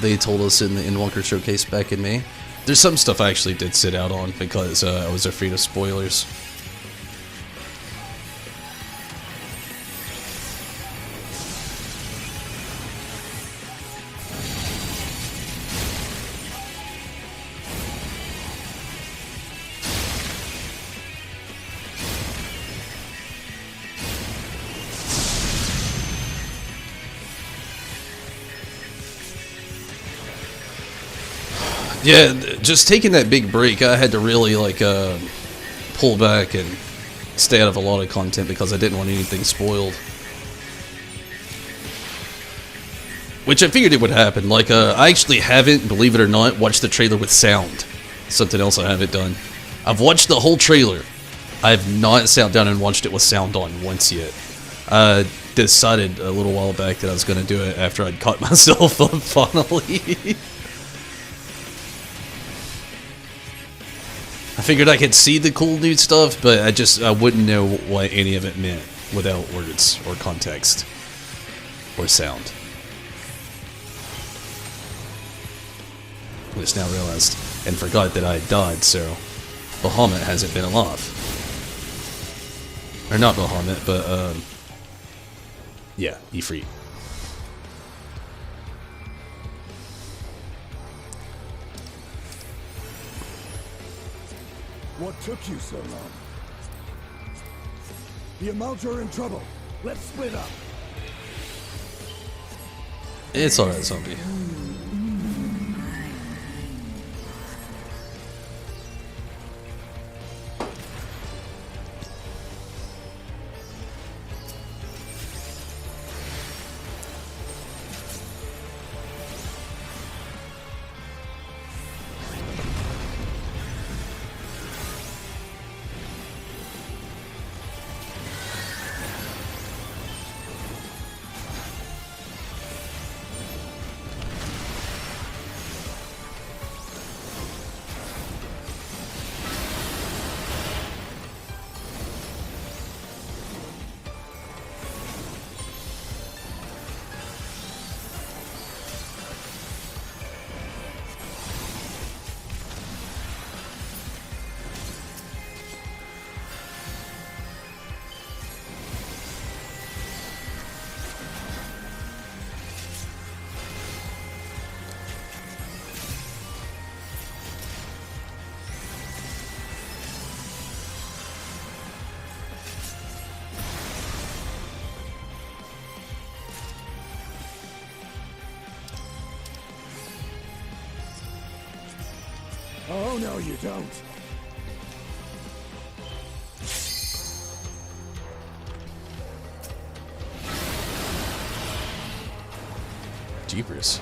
They told us in the Endwalker showcase back in May. There's some stuff I actually did sit out on because I was afraid of spoilers. Yeah, just taking that big break, I had to really like pull back and stay out of a lot of content because I didn't want anything spoiled. Which I figured it would happen. Like, I actually haven't, believe it or not, watched the trailer with sound. Something else I haven't done. I've watched the whole trailer. I have not sat down and watched it with sound on once yet. I decided a little while back that I was going to do it after I'd caught myself up finally. I figured I could see the cool new stuff, but I wouldn't know what any of it meant without words or context or sound. I just now realized and forgot that I had died, so Bahamut hasn't been alive. Or not Bahamut, but yeah, Ifrit. What took you so long? The Amalj are in trouble. Let's split up. It's alright, zombie. Oh, no, you don't. Jeepers.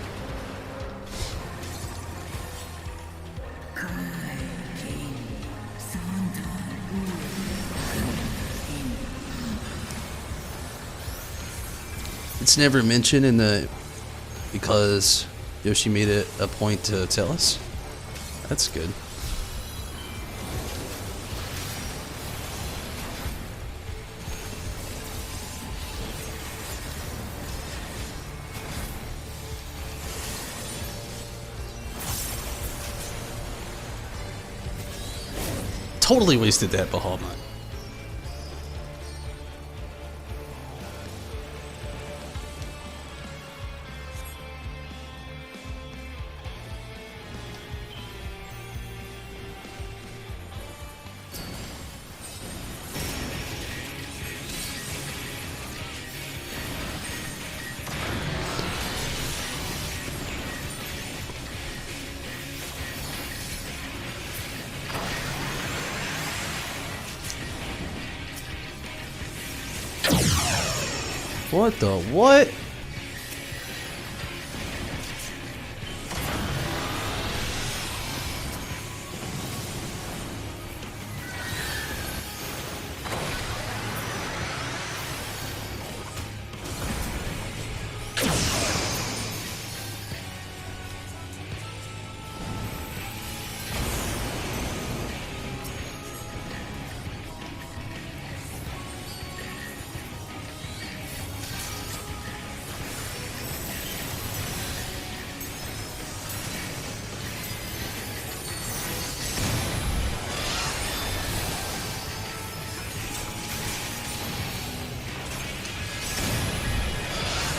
It's never mentioned in the... because Yoshi made it a point to tell us. That's good. Totally wasted that Bahamut. What the what?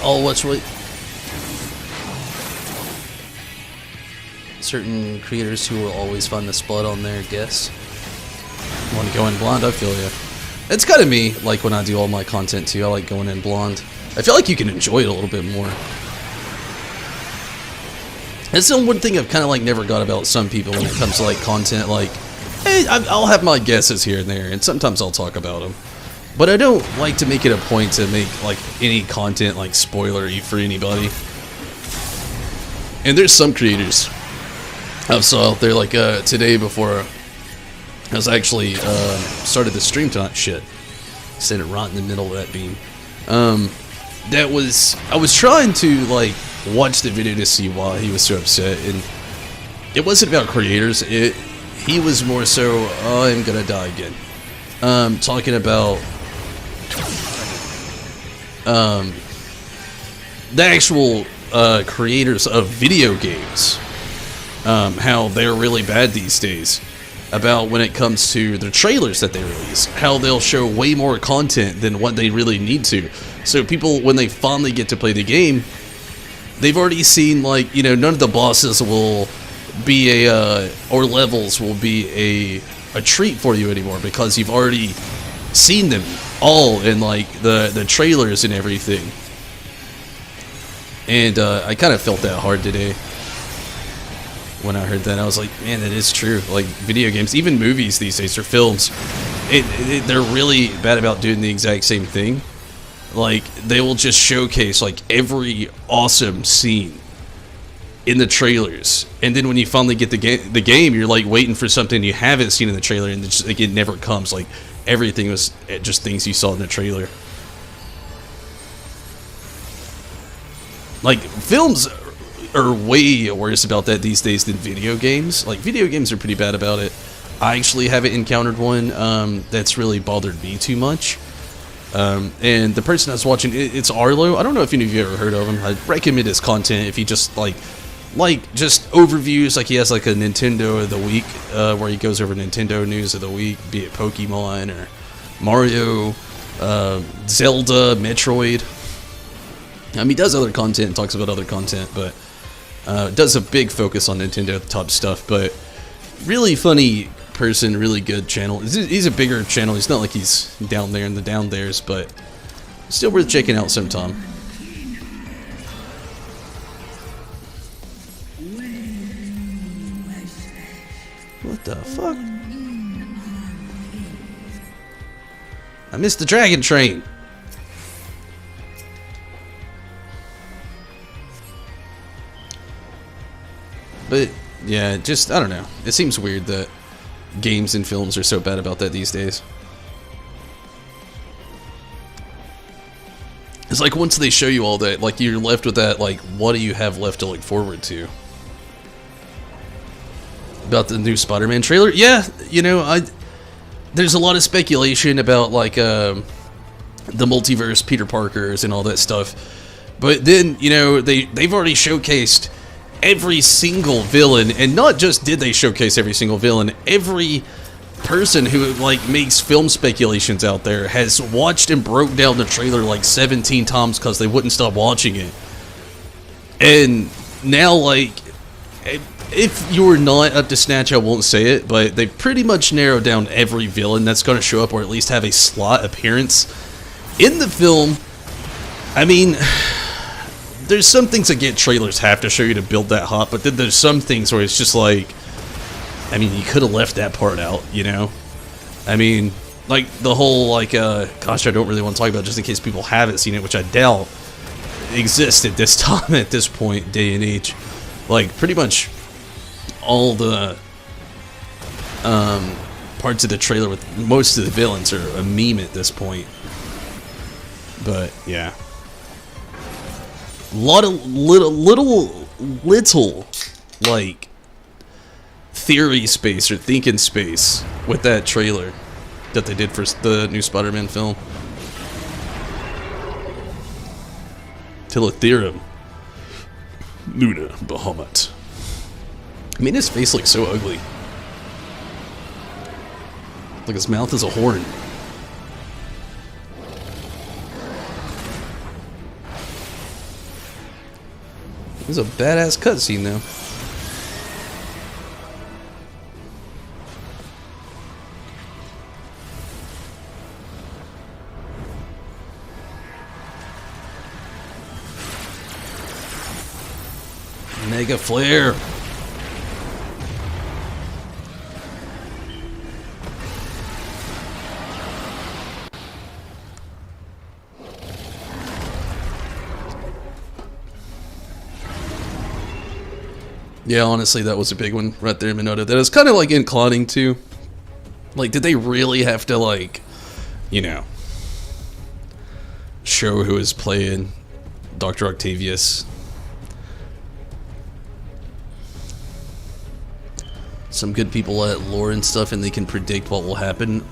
I'll watch what certain creators who will always find the spot on their guess. Want to go in blind? I feel ya. It's kind of me, like when I do all my content too. I like going in blind. I feel like you can enjoy it a little bit more. That's the one thing I've kind of like never got about some people when it comes to like content. Like, hey, I'll have my guesses here and there, and sometimes I'll talk about them. But I don't like to make it a point to make like any content like spoilery for anybody. And there's some creators I've saw out there like today before I was actually started the stream tonight. Shit, set it right in the middle of that beam. I was trying to like watch the video to see why he was so upset, and it wasn't about creators. He was more so, oh, I'm gonna die again. Talking about the actual creators of video games, how they're really bad these days. About when it comes to the trailers that they release, how they'll show way more content than what they really need to. So people, when they finally get to play the game, they've already seen, like, you know, none of the bosses will be or levels will be a treat for you anymore, because you've already seen them all in like the trailers and everything. And I kind of felt that hard today when I heard that. I was like, man, that is true. Like, video games, even movies these days, or films, they're really bad about doing the exact same thing. Like, they will just showcase like every awesome scene in the trailers, and then when you finally get the game, you're like waiting for something you haven't seen in the trailer, and it's just, like, it never comes. Like, everything was just things you saw in the trailer. Like, films are way worse about that these days than video games. Like, video games are pretty bad about it. I actually haven't encountered one that's really bothered me too much. And the person I was watching, it's Arlo. I don't know if any of you ever heard of him. I'd recommend his content if you just like just overviews. Like, he has like a Nintendo of the week, where he goes over Nintendo news of the week, be it Pokemon or Mario, Zelda, Metroid. He does other content, talks about other content, but does a big focus on Nintendo top stuff. But really funny person, really good channel. He's a bigger channel. He's not like he's down there in the down there's, but still worth checking out sometime. What the fuck? I missed the dragon train. But yeah, just, I don't know. It seems weird that games and films are so bad about that these days. It's like once they show you all that, like, you're left with that, like, what do you have left to look forward to? About the new Spider-Man trailer? Yeah, you know, there's a lot of speculation about, like, the multiverse, Peter Parkers, and all that stuff. But then, you know, they've already showcased every single villain, and not just did they showcase every single villain, every person who like makes film speculations out there has watched and broke down the trailer like 17 times because they wouldn't stop watching it. And now, like, if you're not up to snatch, I won't say it, but they pretty much narrowed down every villain that's going to show up, or at least have a slot appearance in the film. I mean, there's some things that trailers have to show you to build that hot, but then there's some things where it's just like, I mean, you could have left that part out, you know? I mean, like, the whole, like, gosh, I don't really want to talk about it just in case people haven't seen it, which I doubt exists at this time, at this point, day and age. Like, pretty much all the parts of the trailer with most of the villains are a meme at this point. But, yeah. Lot of little like theory space or thinking space with that trailer that they did for the new Spider-Man film. Teletherum Luna Bahamut. I mean, his face looks so ugly. Like his mouth is a horn. This is a badass cutscene, though. Mega flare. Yeah, honestly, that was a big one right there, Minota. That was kind of like inclining too. Like, did they really have to, like, you know, show who is playing Dr. Octavius? Some good people at lore and stuff, and they can predict what will happen.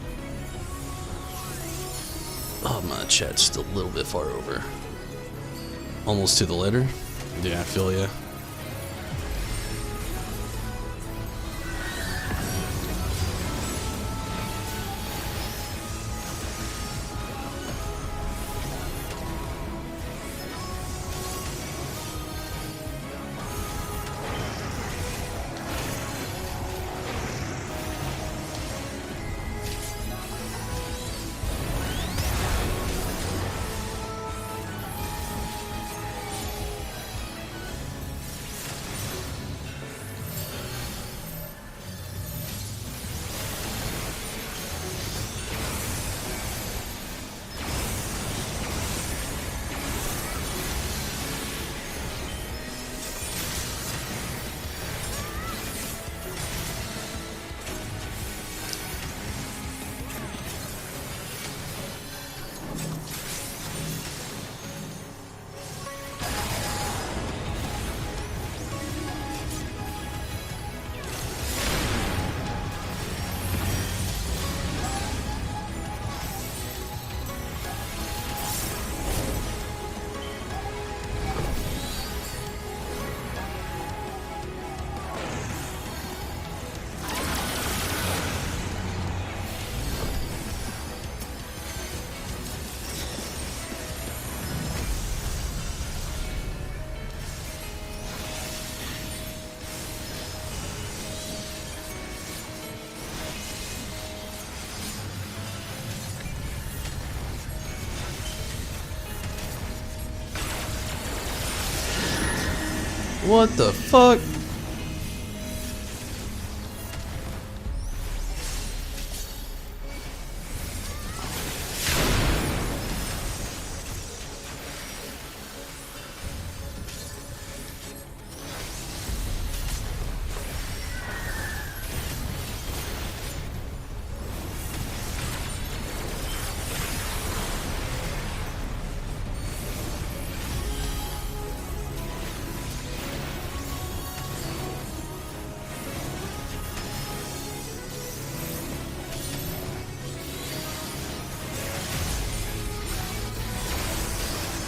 Oh, my chat's still a little bit far over. Almost to the letter. Yeah, I feel ya. What the fuck?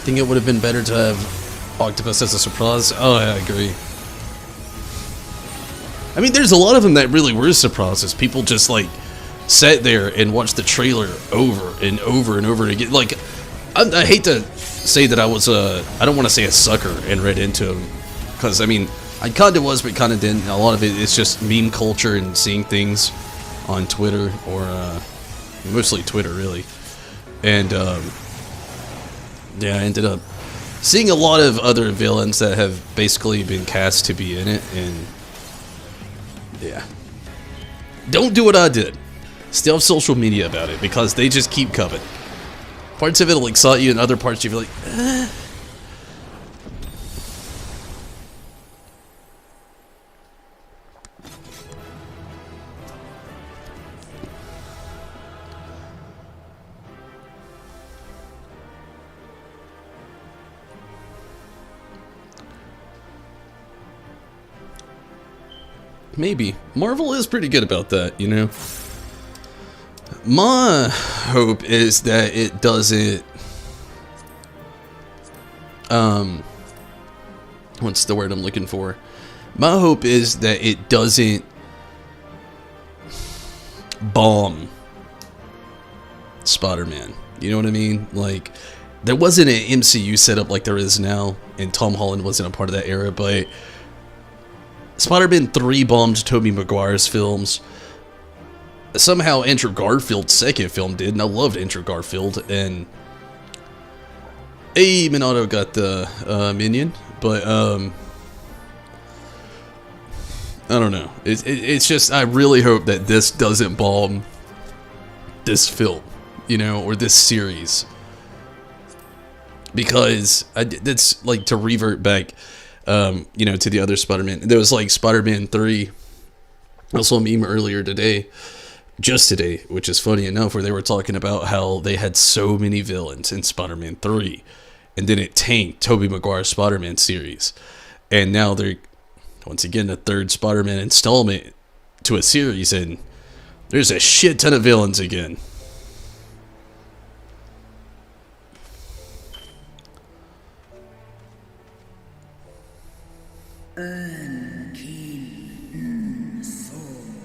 Think it would have been better to have Octopus as a surprise? Oh, yeah, I agree. I mean, there's a lot of them that really were surprises. People just, like, sat there and watched the trailer over and over and over again. Like, I hate to say that I was I don't want to say a sucker and read into them. Because, I mean, I kind of was, but kind of didn't. A lot of it is just meme culture and seeing things on Twitter or, mostly Twitter, really. And, yeah, I ended up seeing a lot of other villains that have basically been cast to be in it, and yeah. Don't do what I did. Stay off social media about it, because they just keep coming. Parts of it will excite you, and other parts you'll be like, eh. Maybe. Marvel is pretty good about that, you know? My hope is that it doesn't... what's the word I'm looking for? My hope is that it doesn't bomb Spider-Man. You know what I mean? Like, there wasn't an MCU setup like there is now, and Tom Holland wasn't a part of that era, but Spider-Man 3 bombed Tobey Maguire's films. Somehow Andrew Garfield's second film did, and I loved Andrew Garfield, and Minato got the minion, but I don't know. It's just, I really hope that this doesn't bomb this film, you know, or this series. Because that's like, to revert back, you know, to the other Spider-Man. There was like Spider-Man 3. I saw a meme earlier today, just today, which is funny enough, where they were talking about how they had so many villains in Spider-Man 3, and then it tanked Tobey Maguire's Spider-Man series. And now they're, once again, the third Spider-Man installment to a series, and there's a shit ton of villains again.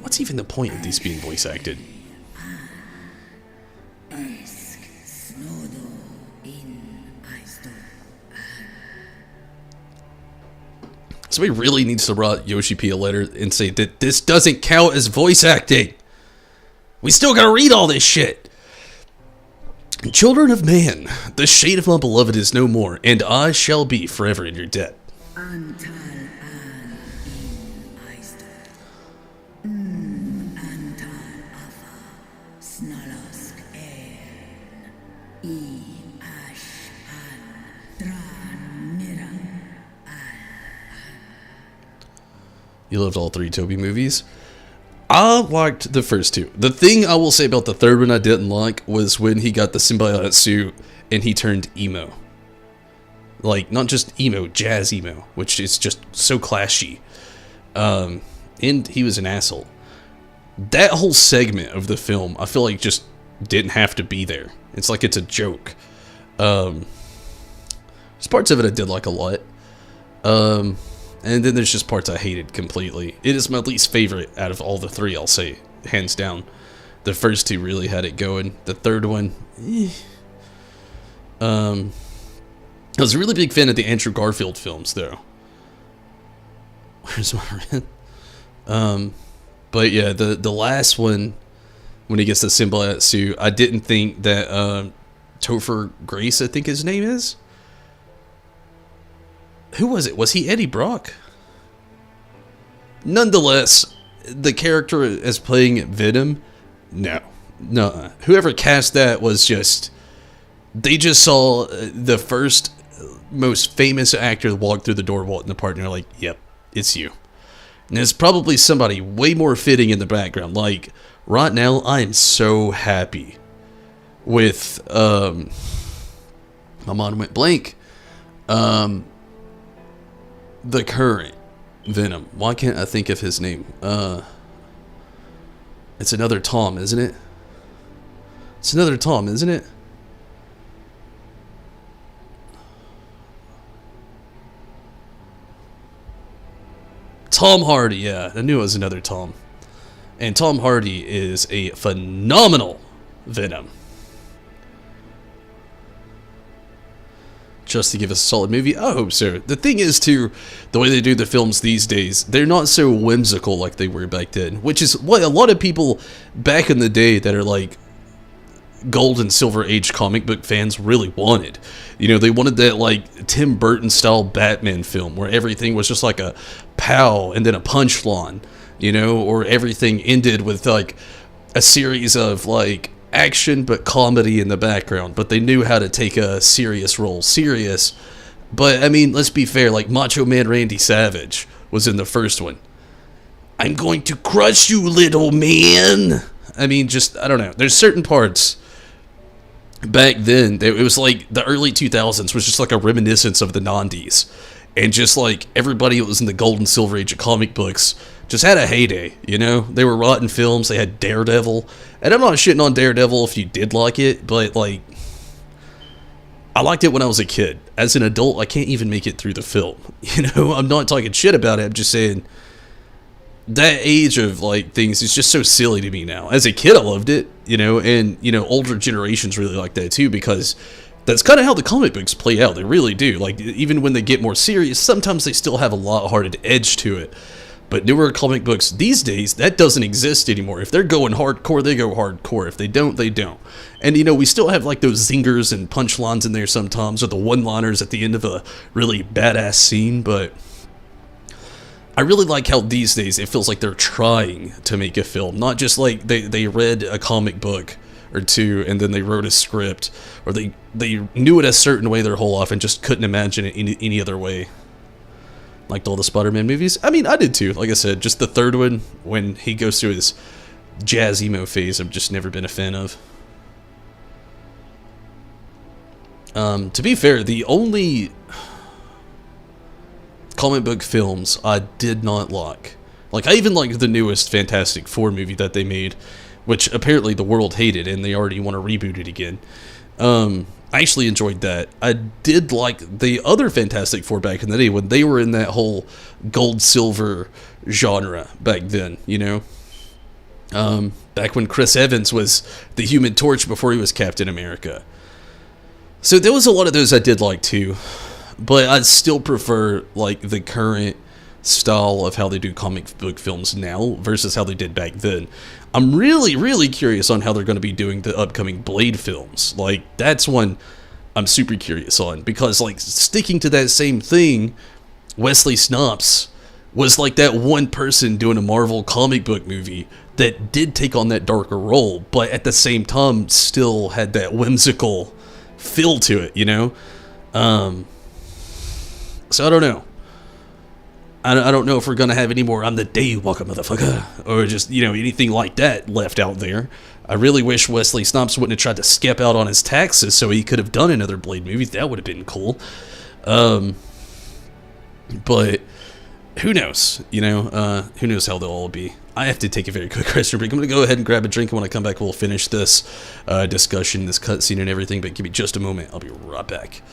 What's even the point of these being voice acted? Somebody really needs to write Yoshi P a letter and say that this doesn't count as voice acting. We still gotta read all this shit. Children of man, the shade of my beloved is no more, and I shall be forever in your debt. You loved all three Tobey movies. I liked the first two. The thing I will say about the third one I didn't like was when he got the symbiote suit and he turned emo. Like, not just emo, jazz emo, which is just so clashy. And he was an asshole. That whole segment of the film, I feel like just didn't have to be there. It's like it's a joke. There's parts of it I did like a lot. And then there's just parts I hated completely. It is my least favorite out of all the three, I'll say, hands down. The first two really had it going. The third one, I was a really big fan of the Andrew Garfield films, though. Where's my rent? But yeah, the last one, when he gets the symbiote suit, I didn't think that Topher Grace, I think his name is. Who was it? Was he Eddie Brock? Nonetheless, the character as playing Venom, no. Whoever cast that was just, they just saw the first most famous actor walk through the door, walk in the park, and they're like, yep, it's you. And it's probably somebody way more fitting in the background. Like, right now, I am so happy with, my mind went blank, the current Venom. Why can't I think of his name? It's another Tom, isn't it? It's another Tom, isn't it? Tom Hardy, yeah. I knew it was another Tom. And Tom Hardy is a phenomenal Venom. Just to give us a solid movie? I hope so. The thing is, too, the way they do the films these days, they're not so whimsical like they were back then, which is what a lot of people back in the day that are like gold and silver age comic book fans really wanted. You know, they wanted that like Tim Burton style Batman film where everything was just like a pow and then a punchline, you know, or everything ended with like a series of like action but comedy in the background, but they knew how to take a serious role serious. But I mean, let's be fair, like Macho Man Randy Savage was in the first one. I'm going to crush you, little man. I mean, just, I don't know, there's certain parts back then, it was like the early 2000s was just like a reminiscence of the 90s, and just like everybody that was in the gold and silver age of comic books just had a heyday, you know? They were rotten films. They had Daredevil, and I'm not shitting on Daredevil if you did like it, but like, I liked it when I was a kid. As an adult, I can't even make it through the film, you know? I'm not talking shit about it, I'm just saying that age of like things is just so silly to me now. As a kid, I loved it, you know, and you know, older generations really like that too, because that's kind of how the comic books play out. They really do. Like, even when they get more serious, sometimes they still have a light-hearted edge to it. But newer comic books these days, that doesn't exist anymore. If they're going hardcore, they go hardcore. If they don't, they don't. And, you know, we still have, like, those zingers and punchlines in there sometimes, or the one-liners at the end of a really badass scene, but I really like how these days it feels like they're trying to make a film. Not just like they read a comic book or two and then they wrote a script, or they knew it a certain way their whole life and just couldn't imagine it any other way. Liked all the Spider-Man movies. I mean, I did too. Like I said, just the third one, when he goes through his jazz emo phase, I've just never been a fan of. To be fair, the only comic book films I did not like I even liked the newest Fantastic Four movie that they made, which apparently the world hated and they already want to reboot it again. I actually enjoyed that. I did like the other Fantastic Four back in the day when they were in that whole gold silver genre back then, you know? Back when Chris Evans was the Human Torch before he was Captain America. So there was a lot of those I did like too, but I still prefer like the current style of how they do comic book films now versus how they did back then. I'm really curious on how they're going to be doing the upcoming Blade films. Like, that's one I'm super curious on, because like sticking to that same thing, Wesley Snipes was like that one person doing a Marvel comic book movie that did take on that darker role, but at the same time still had that whimsical feel to it, you know? So I don't know. I don't know if we're going to have any more "I'm the Daywalker, motherfucker," or just, you know, anything like that left out there. I really wish Wesley Snipes wouldn't have tried to skip out on his taxes so he could have done another Blade movie. That would have been cool. But who knows? You know, who knows how they'll all be. I have to take a very quick restroom break. I'm going to go ahead and grab a drink, and when I come back, we'll finish this discussion, this cutscene and everything, but give me just a moment. I'll be right back.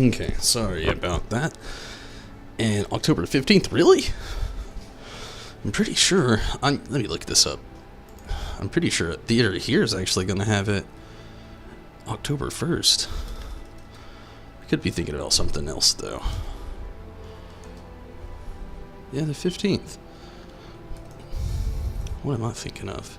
Okay, sorry about that. And October 15th, really? I'm pretty sure, let me look this up. I'm pretty sure a theater here is actually going to have it October 1st. I could be thinking about something else, though. Yeah, the 15th. What am I thinking of?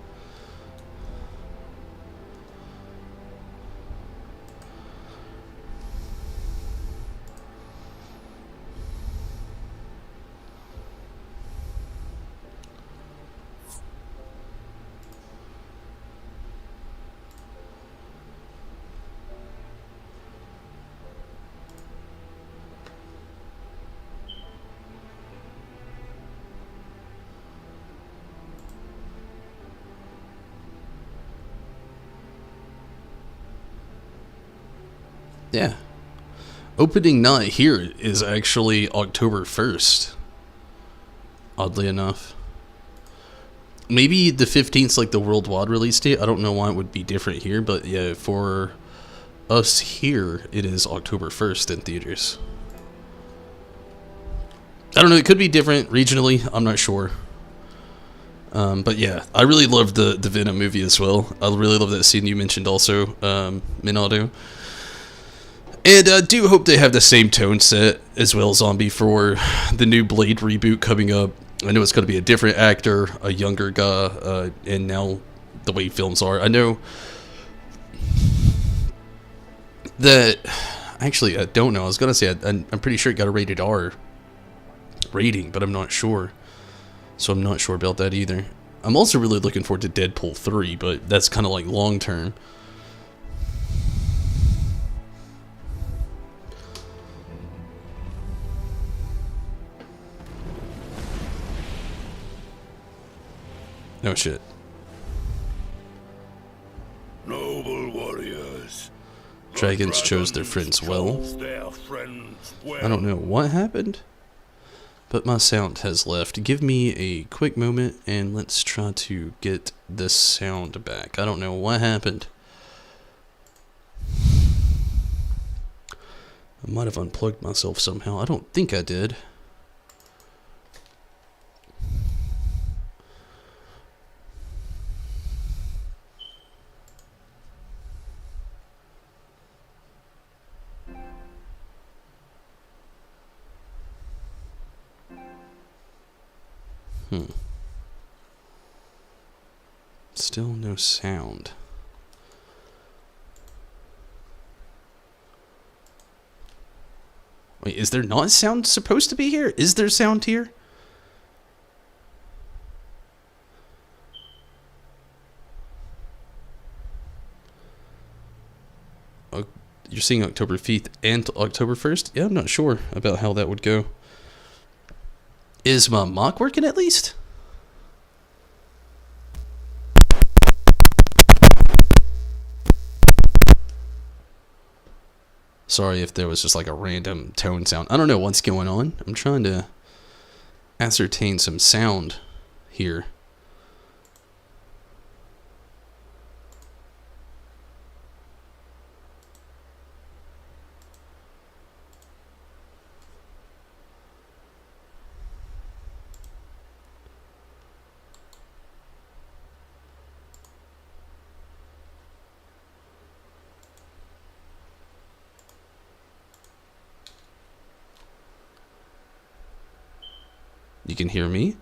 Yeah. Opening night here is actually October 1st. Oddly enough. Maybe the 15th's like the worldwide release date. I don't know why it would be different here, but yeah, for us here, it is October 1st in theaters. I don't know, it could be different regionally, I'm not sure. But yeah, I really loved the Venom movie as well. I really love that scene you mentioned also, Minato. And I do hope they have the same tone set as well, Zombie, for the new Blade reboot coming up. I know it's going to be a different actor, a younger guy, and now the way films are. I know that... Actually, I don't know. I was going to say, I'm pretty sure it got a rated R rating, but I'm not sure. So I'm not sure about that either. I'm also really looking forward to Deadpool 3, but that's kind of like long term. No shit. Noble warriors. Dragons chose their friends well. I don't know what happened, but my sound has left. Give me a quick moment and let's try to get this sound back. I don't know what happened. I might have unplugged myself somehow. I don't think I did. Still no sound. Wait, is there not sound supposed to be here? Is there sound here? Oh, you're seeing October 5th and October 1st? Yeah, I'm not sure about how that would go. Is my mock working at least? Sorry if there was just like a random tone sound. I don't know what's going on. I'm trying to ascertain some sound here. You can hear me?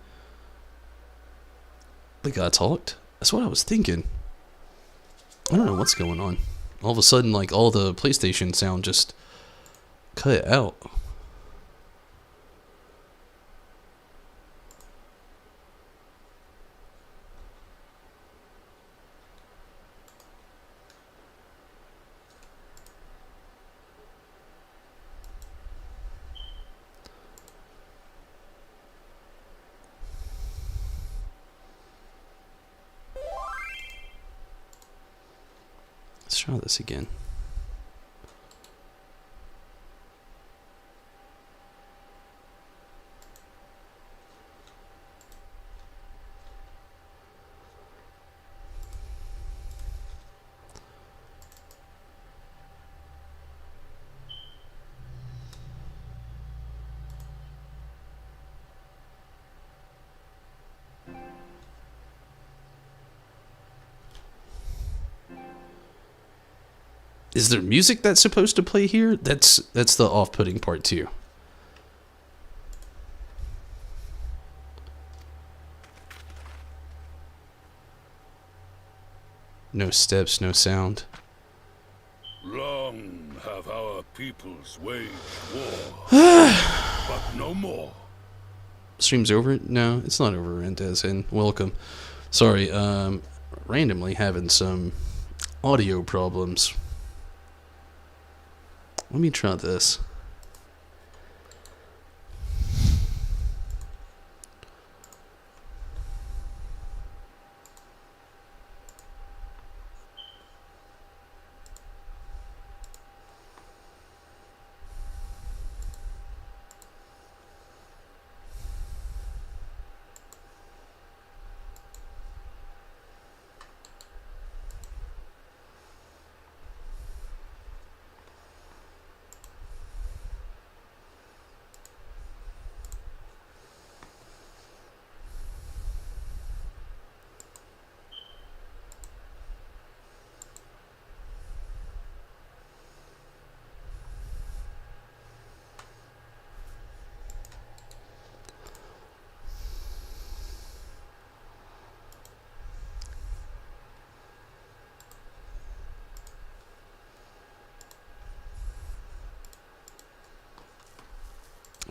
The guy talked? That's what I was thinking. I don't know what's going on. All of a sudden, like, all the PlayStation sound just cut out. Let's try this again. Is there music that's supposed to play here? That's the off-putting part too. No steps, no sound. Long have our peoples waged war, but no more. Stream's over? No, it's not over, Rentez, and welcome. Sorry, randomly having some audio problems. Let me try this.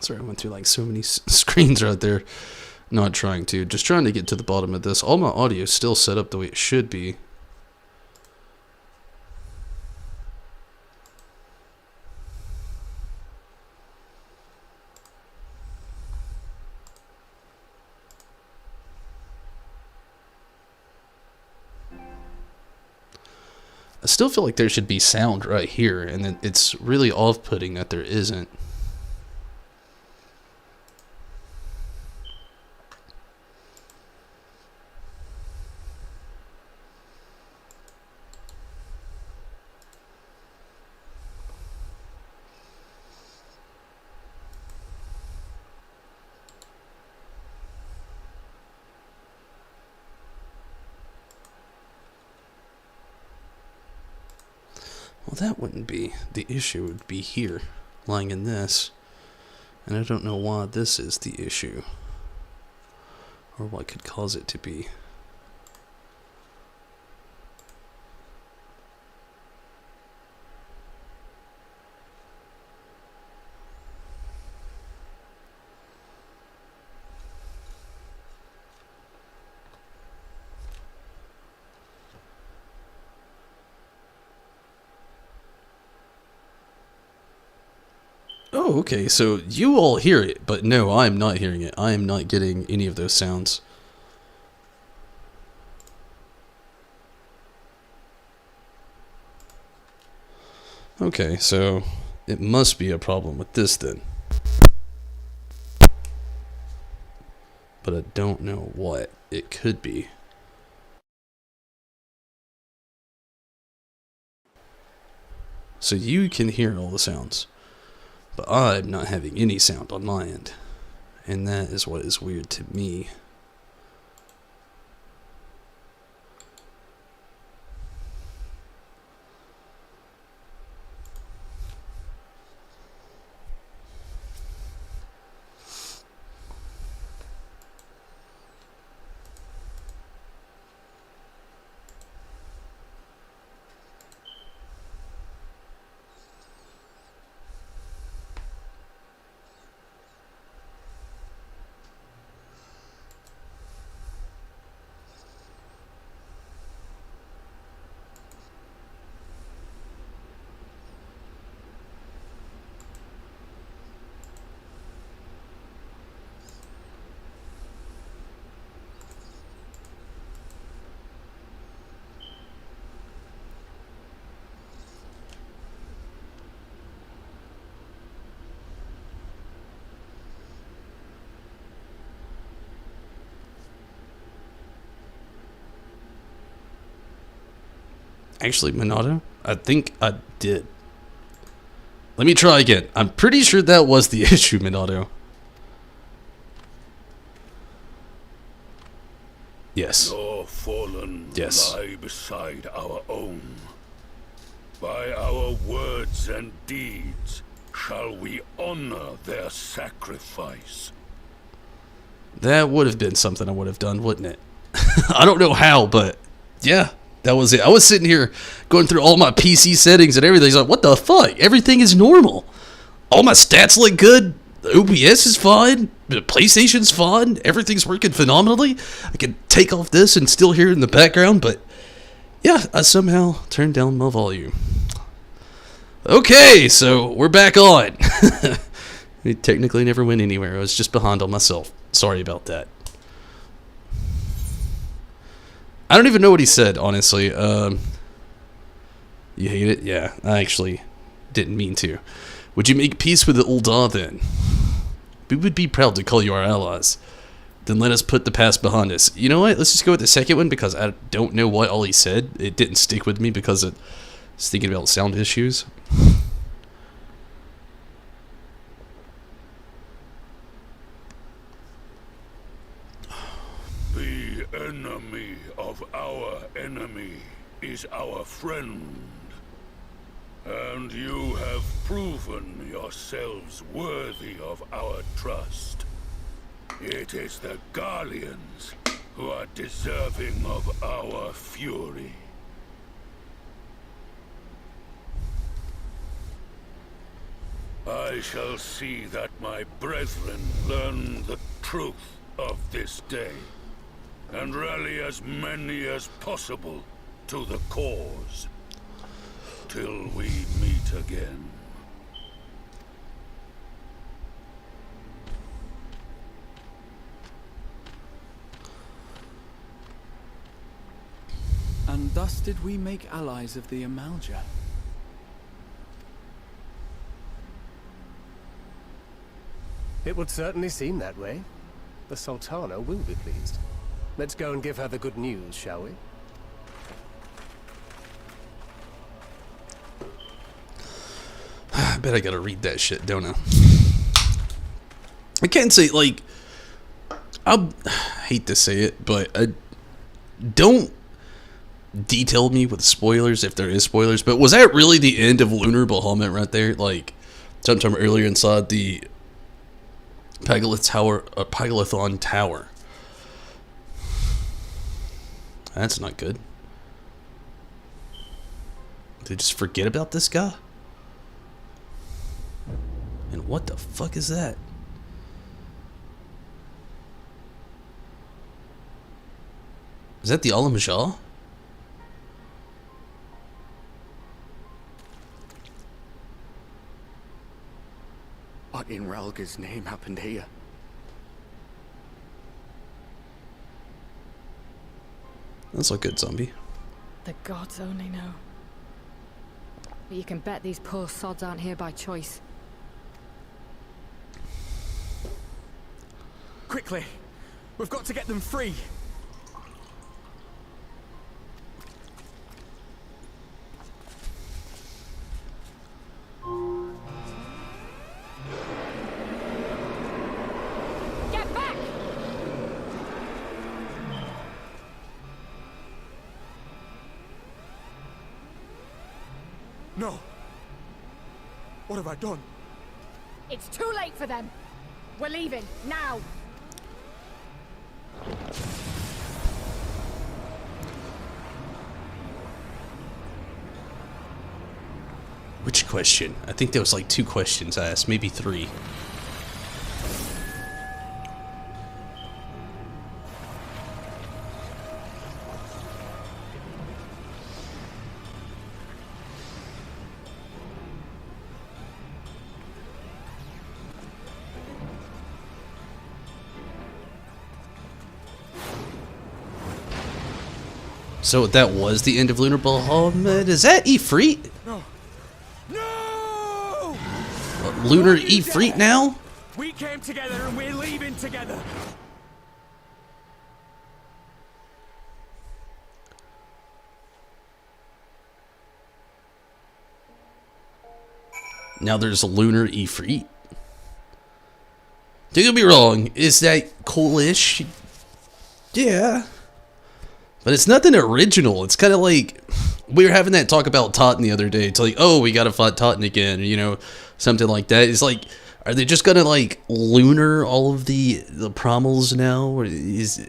Sorry, I went through like so many screens right there. Not trying to, just trying to get to the bottom of this. All my audio is still set up the way it should be. I still feel like there should be sound right here, and it's really off-putting that there isn't. Well, that wouldn't be the issue. It would be here, lying in this. And I don't know why this is the issue, or what could cause it to be. Oh, okay, so you all hear it, but no, I am not hearing it. I am not getting any of those sounds. Okay, so it must be a problem with this then. But I don't know what it could be. So you can hear all the sounds, but I'm not having any sound on my end. And that is what is weird to me. Actually, Minato, I think I did. Let me try again. I'm pretty sure that was the issue, Minato. Yes. Your fallen Yes. lie beside our own. By our words and deeds shall we honor their sacrifice. That would have been something I would have done, wouldn't it? I don't know how, but yeah, that was it. I was sitting here going through all my PC settings and everything. It's like, what the fuck? Everything is normal. All my stats look good. The OBS is fine. The PlayStation's fine. Everything's working phenomenally. I can take off this and still hear it in the background, but yeah, I somehow turned down my volume. Okay, so we're back on. We technically never went anywhere. I was just behind on myself. Sorry about that. I don't even know what he said, honestly. You hate it? Yeah, I actually didn't mean to. Would you make peace with the Ul'dah then? We would be proud to call you our allies. Then let us put the past behind us. You know what? Let's just go with the second one because I don't know what all he said. It didn't stick with me because I was thinking about sound issues. The enemy of our enemy is our friend. And you have proven yourselves worthy of our trust. It is the Guardians who are deserving of our fury. I shall see that my brethren learn the truth of this day, and rally as many as possible to the cause, till we meet again. And thus did we make allies of the Amalja. It would certainly seem that way. The Sultana will be pleased. Let's go and give her the good news, shall we? I bet I gotta read that shit, don't I? I can't say, like, I hate to say it, but don't detail me with spoilers if there is spoilers, but was that really the end of Lunar Bahamut right there? Like, sometime earlier inside the Pagalathon Tower. That's not good. Did they just forget about this guy? And what the fuck is that? Is that the Alam Shah? What in Ralga's name happened here? That's a good zombie. The gods only know. But you can bet these poor sods aren't here by choice. Quickly! We've got to get them free! Get back! No! What have I done? It's too late for them. We're leaving, now! Which question? I think there was like 2 questions I asked, maybe 3. So that was the end of Lunar Bahamut. Is that Ifrit? No! No! Lunar Ifrit now? We came together and we're leaving together! Now there's a Lunar Ifrit. Don't get me wrong, is that coolish? Yeah. But it's nothing original. It's kind of like we were having that talk about Totten the other day. It's like, oh, we gotta fight Totten again, you know, something like that. It's like, are they just gonna like lunar all of the promos now? Or is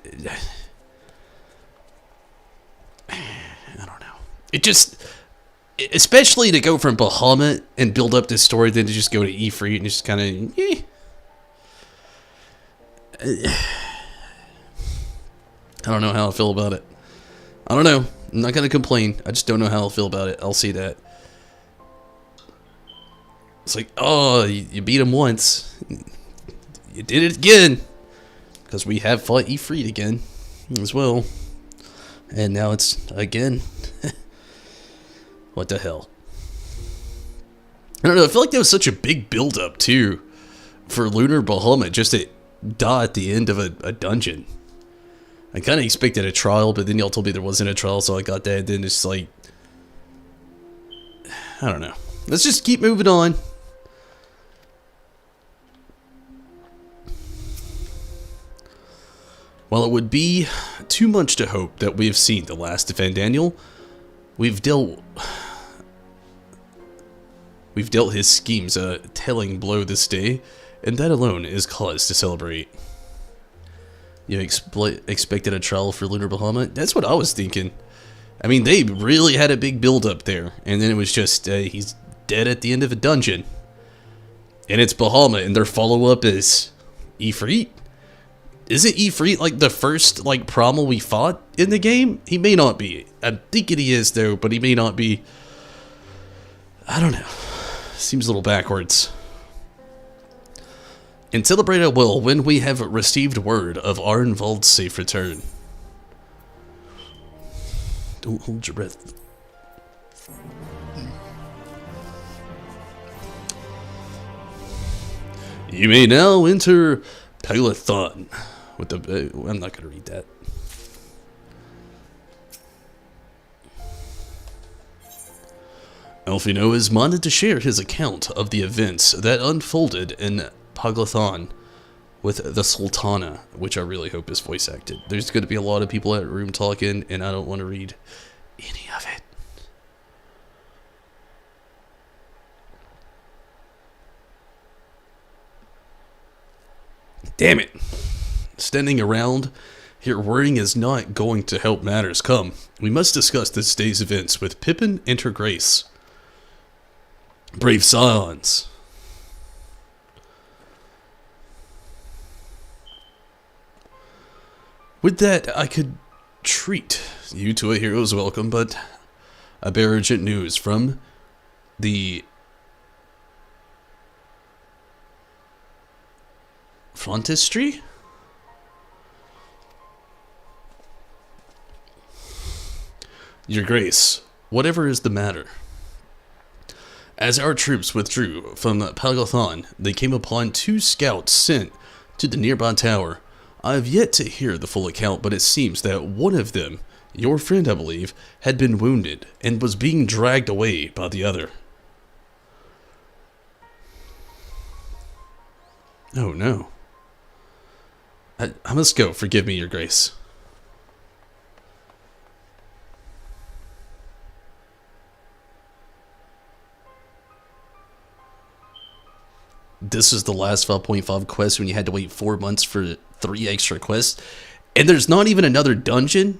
I don't know. It just, especially to go from Bahamut and build up this story, then to just go to Ifrit and just kind of, I don't know how I feel about it. I don't know. I'm not gonna complain. I just don't know how I'll feel about it. I'll see that. It's like, oh, you beat him once. You did it again. Because we have fought Ifrit again as well. And now it's again. What the hell? I don't know. I feel like that was such a big build-up, too, for Lunar Bahamut just to die at the end of a dungeon. I kind of expected a trial, but then y'all told me there wasn't a trial, so I got that. Then it's like, I don't know. Let's just keep moving on. While it would be too much to hope that we have seen the last of Daniel, we've dealt his schemes a telling blow this day, and that alone is cause to celebrate. You expected a trial for Lunar Bahamut? That's what I was thinking. I mean, they really had a big build up there, and then it was just, he's dead at the end of a dungeon. And it's Bahamut, and their follow-up is Ifrit? Isn't Ifrit like the first like Promal we fought in the game? He may not be. I'm thinking he is though, but he may not be. I don't know. Seems a little backwards. And celebrate I will when we have received word of Arnvald's safe return. Don't hold your breath. You may now enter Pelothon. With the, I'm not going to read that. Elfino is minded to share his account of the events that unfolded in Paglathon with the Sultana, which I really hope is voice acted. There's going to be a lot of people at room talking, and I don't want to read any of it. Damn it. Standing around here worrying is not going to help matters. Come, we must discuss this day's events with Pippin and her grace. Brave Scions. With that, I could treat you to a hero's welcome, but I bear urgent news from the Frontistry? Your Grace, whatever is the matter. As our troops withdrew from Paglathon, they came upon 2 scouts sent to the nearby tower. I have yet to hear the full account, but it seems that one of them, your friend I believe, had been wounded and was being dragged away by the other. Oh no. I must go, forgive me, Your Grace. This is the last 5.5 quest when you had to wait 4 months for 3 extra quests. And there's not even another dungeon?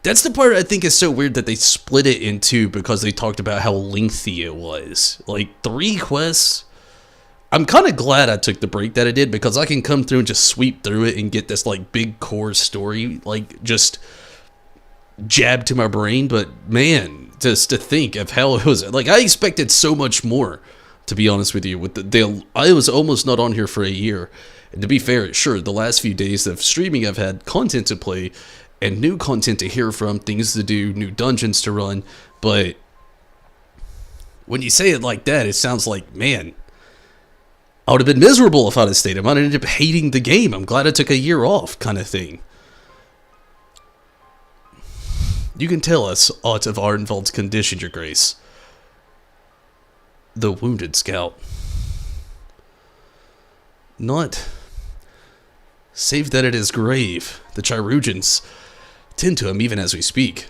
That's the part I think is so weird that they split it in 2 because they talked about how lengthy it was. Like, 3 quests? I'm kind of glad I took the break that I did because I can come through and just sweep through it and get this, like, big core story, like, just jabbed to my brain. But, man, just to think of how it was. Like, I expected so much more. To be honest with you, I was almost not on here for a year. And to be fair, sure, the last few days of streaming I've had content to play and new content to hear from, things to do, new dungeons to run, but when you say it like that, it sounds like, man, I would have been miserable if I'd have stayed. I might have ended up hating the game. I'm glad I took a year off, kind of thing. You can tell us aught of Arnvald's condition, Your Grace. The wounded scout. Not save that it is grave. The Chirugians tend to him even as we speak.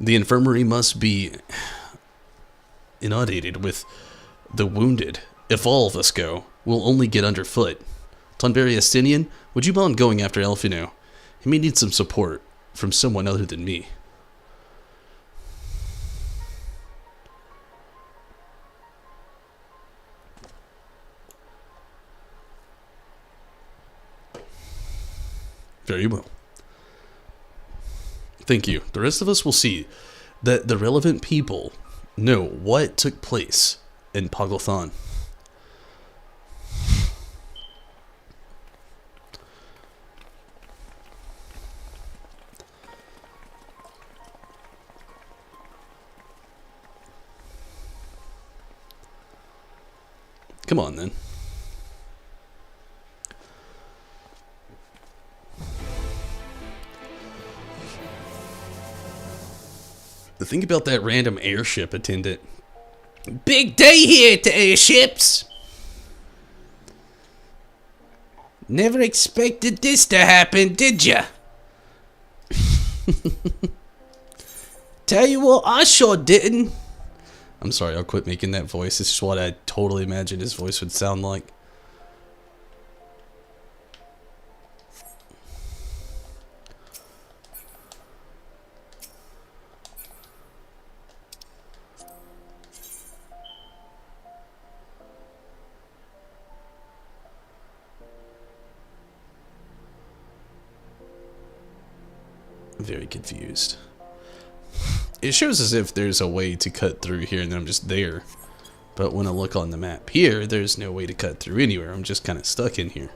The infirmary must be inundated with the wounded. If all of us go, we'll only get underfoot. Tonberry Estinian, would you mind going after Elfino? He may need some support from someone other than me. Very well. Thank you. The rest of us will see that the relevant people know what took place in Poglethan. Come on, then. The thing about that random airship attendant. Big day here to airships! Never expected this to happen, did ya? Tell you what, I sure didn't. I'm sorry, I'll quit making that voice. It's just what I totally imagined his voice would sound like. Very confused. It shows as if there's a way to cut through here and I'm just there. But when I look on the map here, there's no way to cut through anywhere. I'm just kind of stuck in here.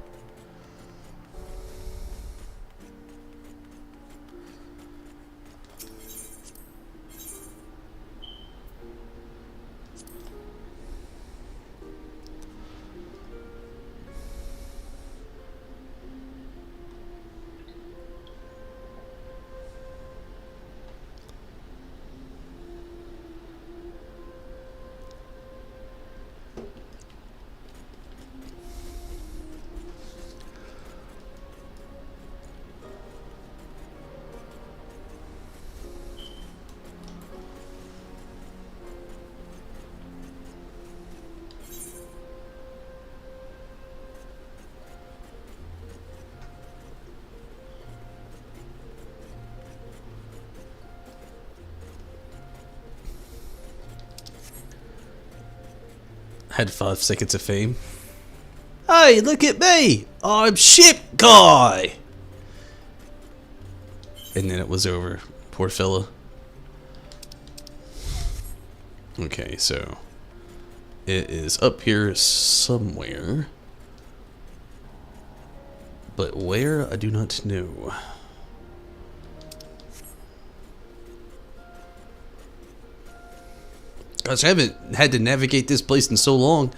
Had 5 seconds of fame. Hey, look at me! I'm Ship Guy! And then it was over. Poor fella. Okay, so it is up here somewhere. But where, I do not know. Gosh, I haven't had to navigate this place in so long.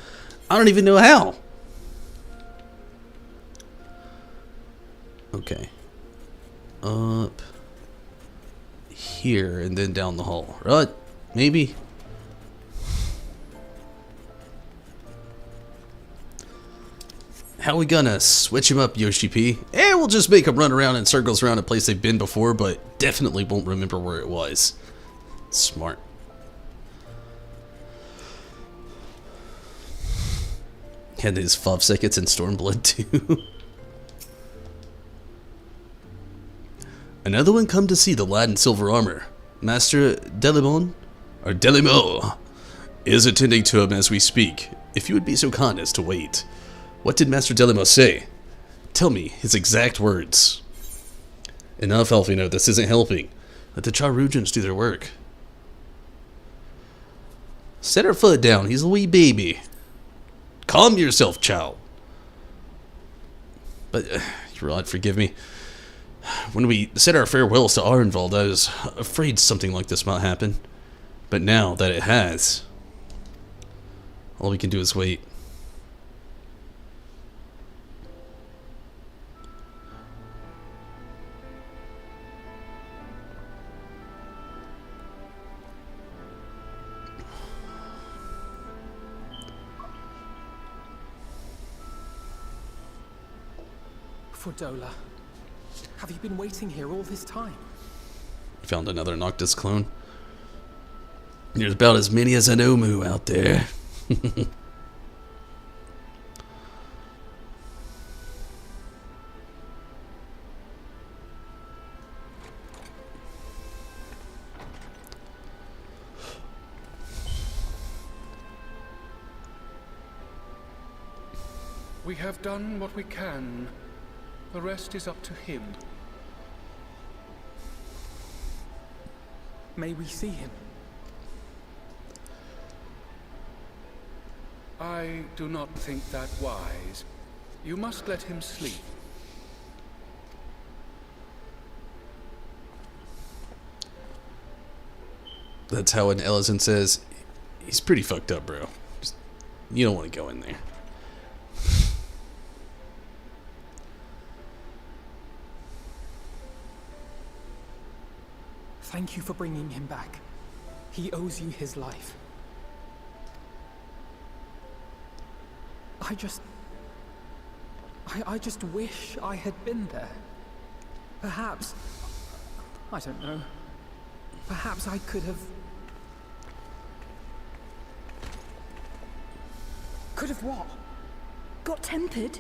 I don't even know how. Okay. Up here and then down the hall. Right? Maybe? How we gonna switch him up, Yoshi P? We'll just make him run around in circles around a place they've been before, but definitely won't remember where it was. Smart. And his 5 seconds in Stormblood too. Another one come to see the lad in silver armor. Master Delimon, or Delimo, is attending to him as we speak. If you would be so kind as to wait. What did Master Delimo say? Tell me his exact words. Enough, Elfino, this isn't helping. Let the Charugians do their work. Set her foot down, he's a wee baby. Calm yourself, child. But, Rod, forgive me. When we said our farewells to Arnvald, I was afraid something like this might happen. But now that it has, all we can do is wait. Fordola, have you been waiting here all this time? Found another Noctis clone. There's about as many as an Omu out there. We have done what we can. The rest is up to him. May we see him? I do not think that wise. You must let him sleep. That's how an Ellison says, he's pretty fucked up, bro. Just, you don't want to go in there. Thank you for bringing him back. He owes you his life. I just wish I had been there. Perhaps, I don't know. Perhaps I could have... Could have what? Got tempered?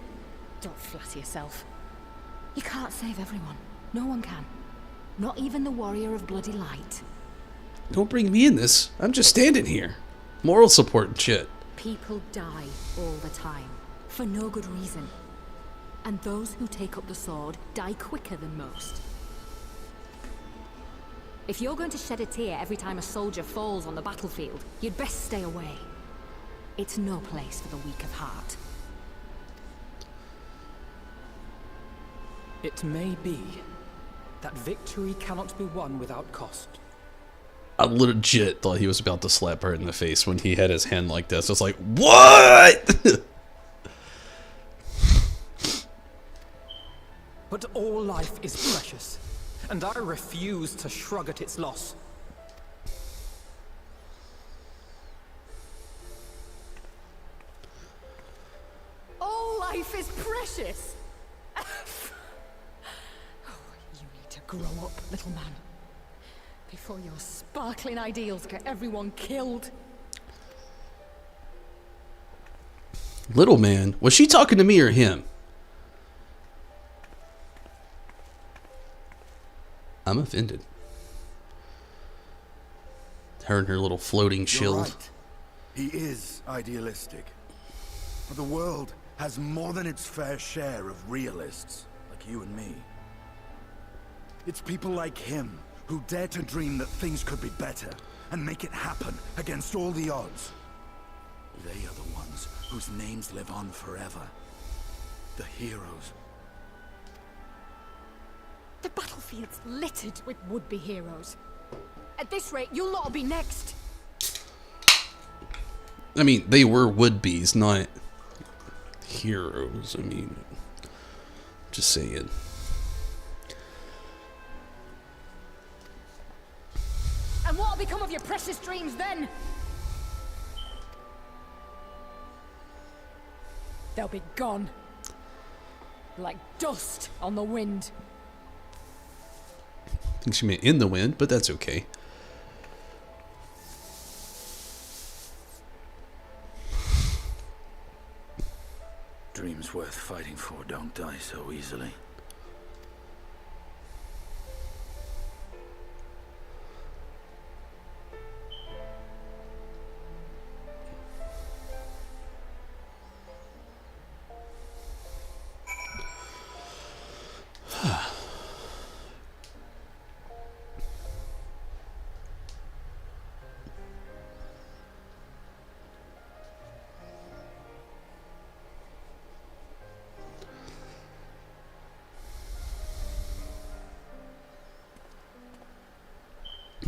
Don't flatter yourself. You can't save everyone. No one can. Not even the warrior of bloody light. Don't bring me in this. I'm just standing here. Moral support and shit. People die all the time, for no good reason. And those who take up the sword die quicker than most. If you're going to shed a tear every time a soldier falls on the battlefield, you'd best stay away. It's no place for the weak of heart. It may be that victory cannot be won without cost. I legit thought he was about to slap her in the face when he had his hand like this. I was like, what? But all life is precious, and I refuse to shrug at its loss. All life is precious! Oh, you need to grow up, little man. Before your sparkling ideals get everyone killed. Little man? Was she talking to me or him? I'm offended. Her and her little floating shield. You're right. He is idealistic. But the world has more than its fair share of realists, like you and me. It's people like him who dare to dream that things could be better and make it happen against all the odds. They are the ones whose names live on forever. The heroes. The battlefield's littered with would-be heroes. At this rate, you'll lot will be next. I mean, they were would-be's, not heroes. I mean, just saying. And what'll become of your precious dreams then? They'll be gone. Like dust on the wind. I think she meant in the wind, but that's okay. Dreams worth fighting for don't die so easily.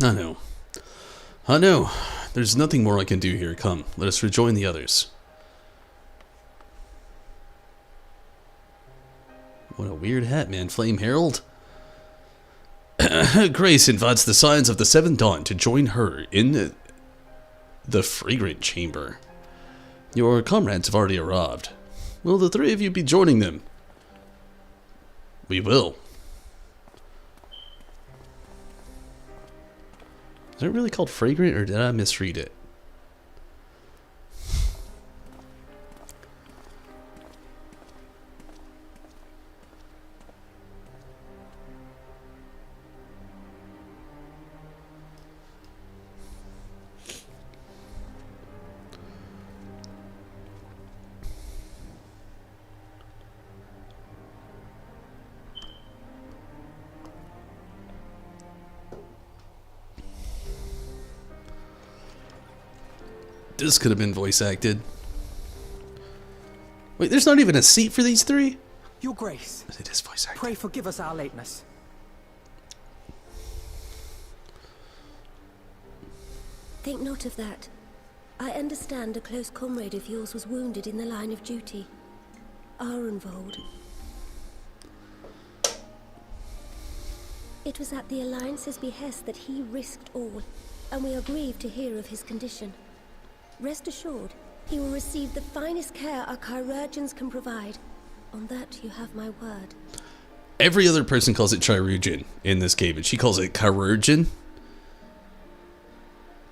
I know. I know. There's nothing more I can do here. Come, let us rejoin the others. What a weird hat, man. Flame Herald? Grace invites the Scions of the Seventh Dawn to join her in the Fragrant Chamber. Your comrades have already arrived. Will the three of you be joining them? We will. Is it really called fragrant, or did I misread it? This could have been voice acted. Wait, there's not even a seat for these three? Your Grace, It is voice acted. pray forgive us our lateness. Think not of that. I understand a close comrade of yours was wounded in the line of duty. Arenvold. It was at the Alliance's behest that he risked all, and we are grieved to hear of his condition. Rest assured, he will receive the finest care our chirurgeons can provide. On that you have my word. Every other person calls it chirurgeon in this game, and she calls it chirurgeon.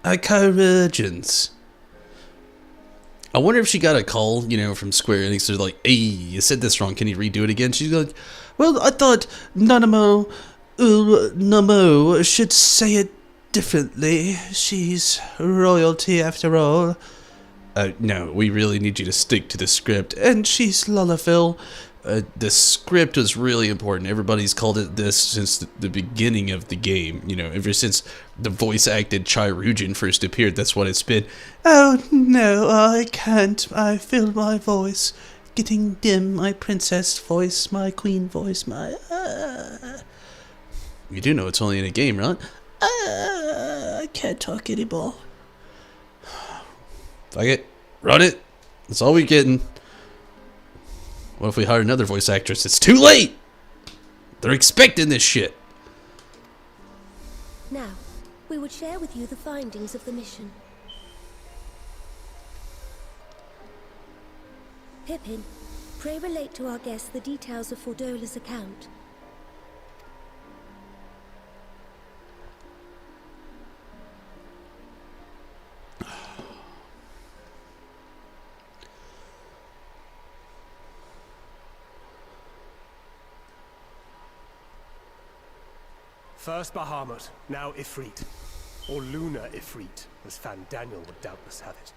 Chirurgeons. I wonder if she got a call, you know, from Square Enix. They're like, hey, you said this wrong. Can you redo it again? She's like, well, I thought Nanamo Namo should say it differently. She's royalty after all. No, we really need you to stick to the script. And she's Lullafil. The script was really important. Everybody's called it this since the beginning of the game. You know, ever since the voice-acted chirurgeon first appeared, that's what it's been. Oh, no, I can't. I feel my voice getting dim. My princess voice, my queen voice, my... You do know it's only in a game, right? I can't talk anymore. Fuck it. Run it. That's all we're getting. What if we hire another voice actress? It's too late! They're expecting this shit. Now, we would share with you the findings of the mission. Pippin, pray relate to our guests the details of Fordola's account. First Bahamut, now Ifrit. Or Lunar Ifrit, as Fandaniel would doubtless have it.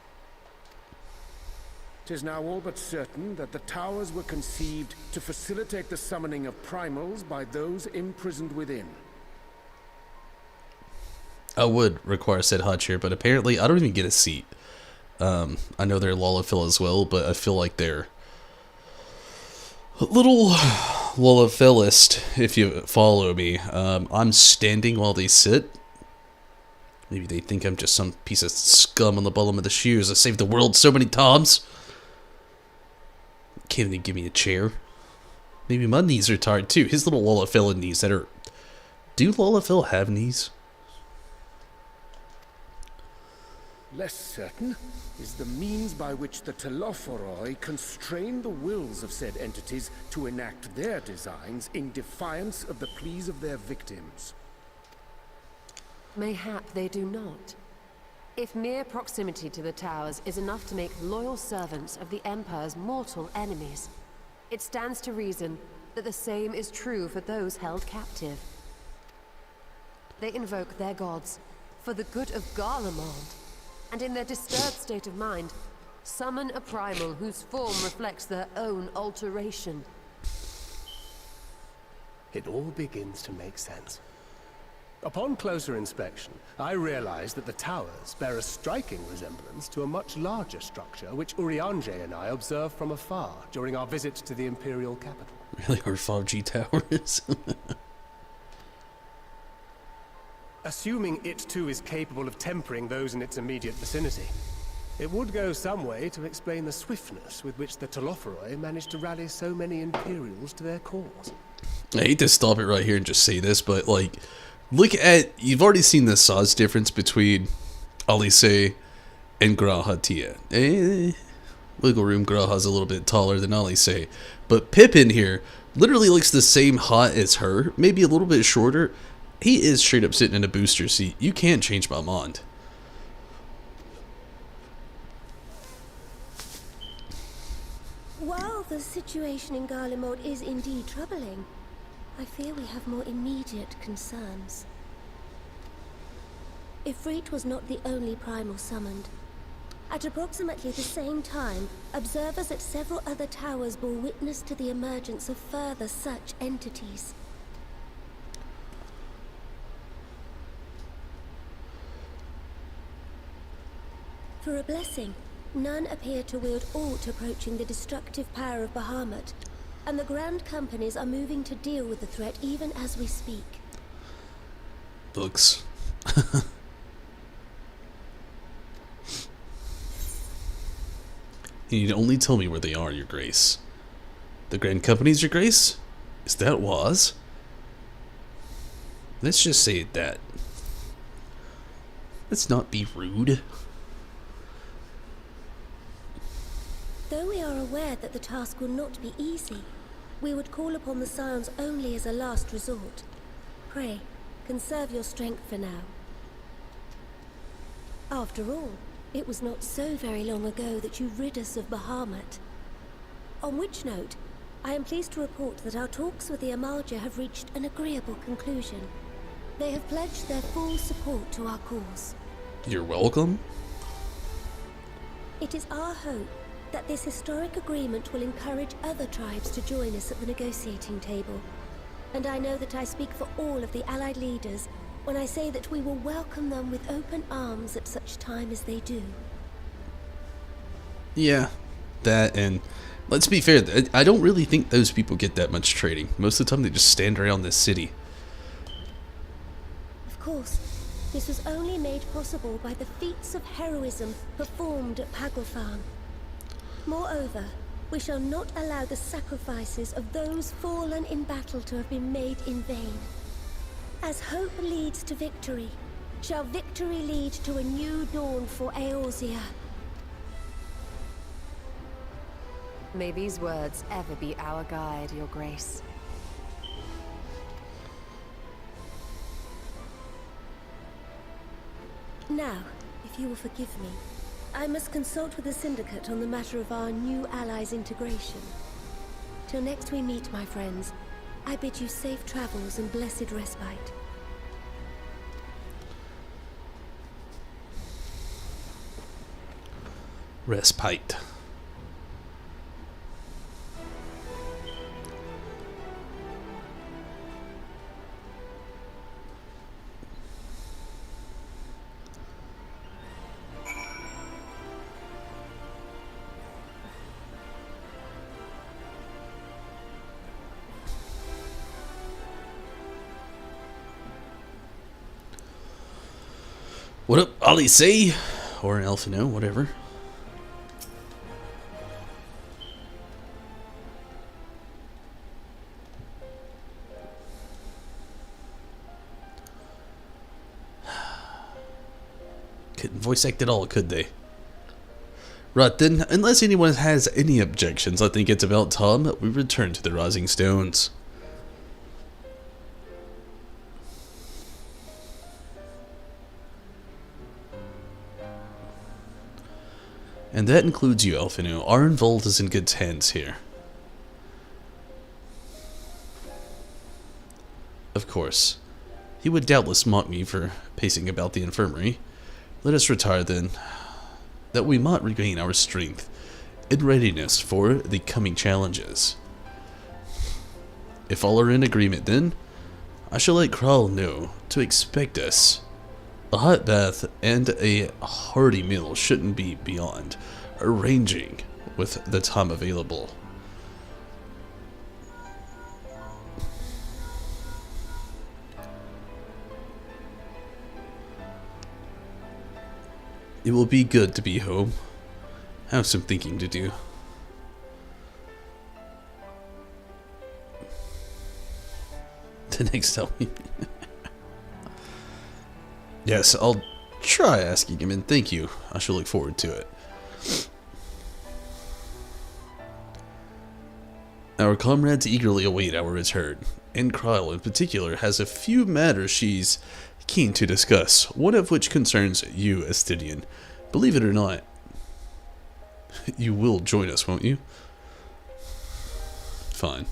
'Tis now all but certain that the towers were conceived to facilitate the summoning of primals by those imprisoned within. I would require said hot chair, but apparently I don't even get a seat. I know they're Lullafil as well, but I feel like they're a little Lullafilist, if you follow me. I'm standing while they sit. Maybe they think I'm just some piece of scum on the bottom of the shoes. I saved the world so many times. Can't even give me a chair. Maybe my knees are tired too. His little Lullafil knees that are... Do Lullafil have knees? Less certain is the means by which the Telophoroi constrain the wills of said entities to enact their designs in defiance of the pleas of their victims. Mayhap they do not. If mere proximity to the towers is enough to make loyal servants of the Empire's mortal enemies, it stands to reason that the same is true for those held captive. They invoke their gods for the good of Garlemald, and in their disturbed state of mind, summon a primal whose form reflects their own alteration. It all begins to make sense. Upon closer inspection, I realized that the towers bear a striking resemblance to a much larger structure which Urianger and I observed from afar during our visit to the Imperial capital. Really, our 5G towers? Assuming it too is capable of tempering those in its immediate vicinity, it would go some way to explain the swiftness with which the Telophoroi managed to rally so many Imperials to their cause. I hate to stop it right here and just say this, but like, look at, you've already seen the size difference between Alice and Grahatia. Wiggle Room Graha's a little bit taller than Alice, but Pippin here literally looks the same height as her, maybe a little bit shorter, he is straight up sitting in a booster seat. You can't change my mind. While the situation in Garlemald is indeed troubling, I fear we have more immediate concerns. Ifrit was not the only primal summoned. At approximately the same time, observers at several other towers bore witness to the emergence of further such entities. For a blessing, none appear to wield aught approaching the destructive power of Bahamut, and the Grand Companies are moving to deal with the threat even as we speak. Books. You need only tell me where they are, Your Grace. The Grand Companies, Your Grace? Is that was? Let's just say that. Let's not be rude. Though we are aware that the task will not be easy, we would call upon the Scions only as a last resort. Pray, conserve your strength for now. After all, it was not so very long ago that you rid us of Bahamut. On which note, I am pleased to report that our talks with the Amarja have reached an agreeable conclusion. They have pledged their full support to our cause. You're welcome. It is our hope that this historic agreement will encourage other tribes to join us at the negotiating table. And I know that I speak for all of the Allied leaders when I say that we will welcome them with open arms at such time as they do. Yeah, that, and let's be fair, I don't really think those people get that much trading. Most of the time they just stand around this city. Of course, this was only made possible by the feats of heroism performed at Paglfan. Moreover, we shall not allow the sacrifices of those fallen in battle to have been made in vain. As hope leads to victory, shall victory lead to a new dawn for Eorzea. May these words ever be our guide, Your Grace. Now, if you will forgive me, I must consult with the Syndicate on the matter of our new allies' integration. Till next we meet, my friends, I bid you safe travels and blessed respite. Respite. What up, Ollie C? Or Elfino, whatever. Couldn't voice act at all, could they? Right then, unless anyone has any objections, I think it's about time that we return to the Rising Stones. And that includes you, Elfino. Arnvold is in good hands here. Of course. He would doubtless mock me for pacing about the infirmary. Let us retire then, that we might regain our strength and readiness for the coming challenges. If all are in agreement then, I shall let Kral know to expect us. A hot bath and a hearty meal shouldn't be beyond arranging with the time available. It will be good to be home. I have some thinking to do. The next time we... Yes, I'll try asking him, and thank you. I shall look forward to it. Our comrades eagerly await our return. and Kryle in particular has a few matters she's keen to discuss, one of which concerns you, Estidian. Believe it or not, you will join us, won't you? Fine.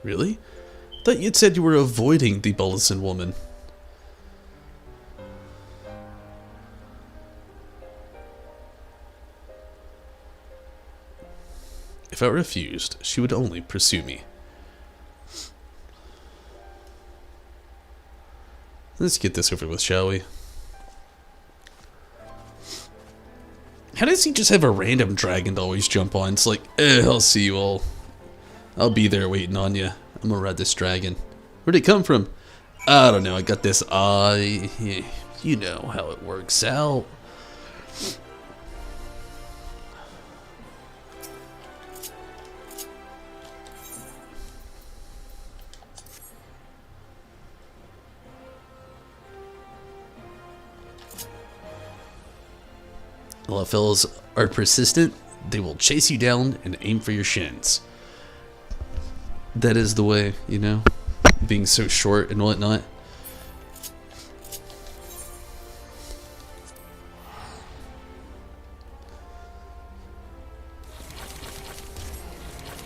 Really? Thought you'd said you were avoiding the Bullison woman. If I refused, she would only pursue me. Let's get this over with, shall we? How does he just have a random dragon to always jump on? It's like, I'll see you all. I'll be there waiting on you. I'm gonna ride this dragon. Where'd it come from? I don't know, I got this eye. You know how it works out. A lot of fellows are persistent. They will chase you down and aim for your shins. That is the way, you know, being so short and whatnot.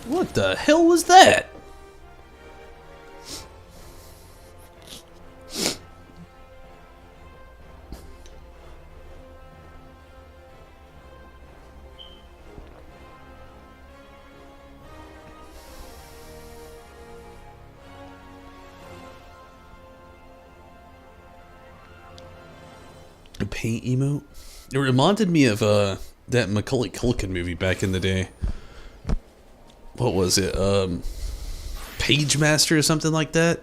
What the hell was that? A paint emote? It reminded me of that Macaulay Culkin movie back in the day. What was it? Page Master or something like that?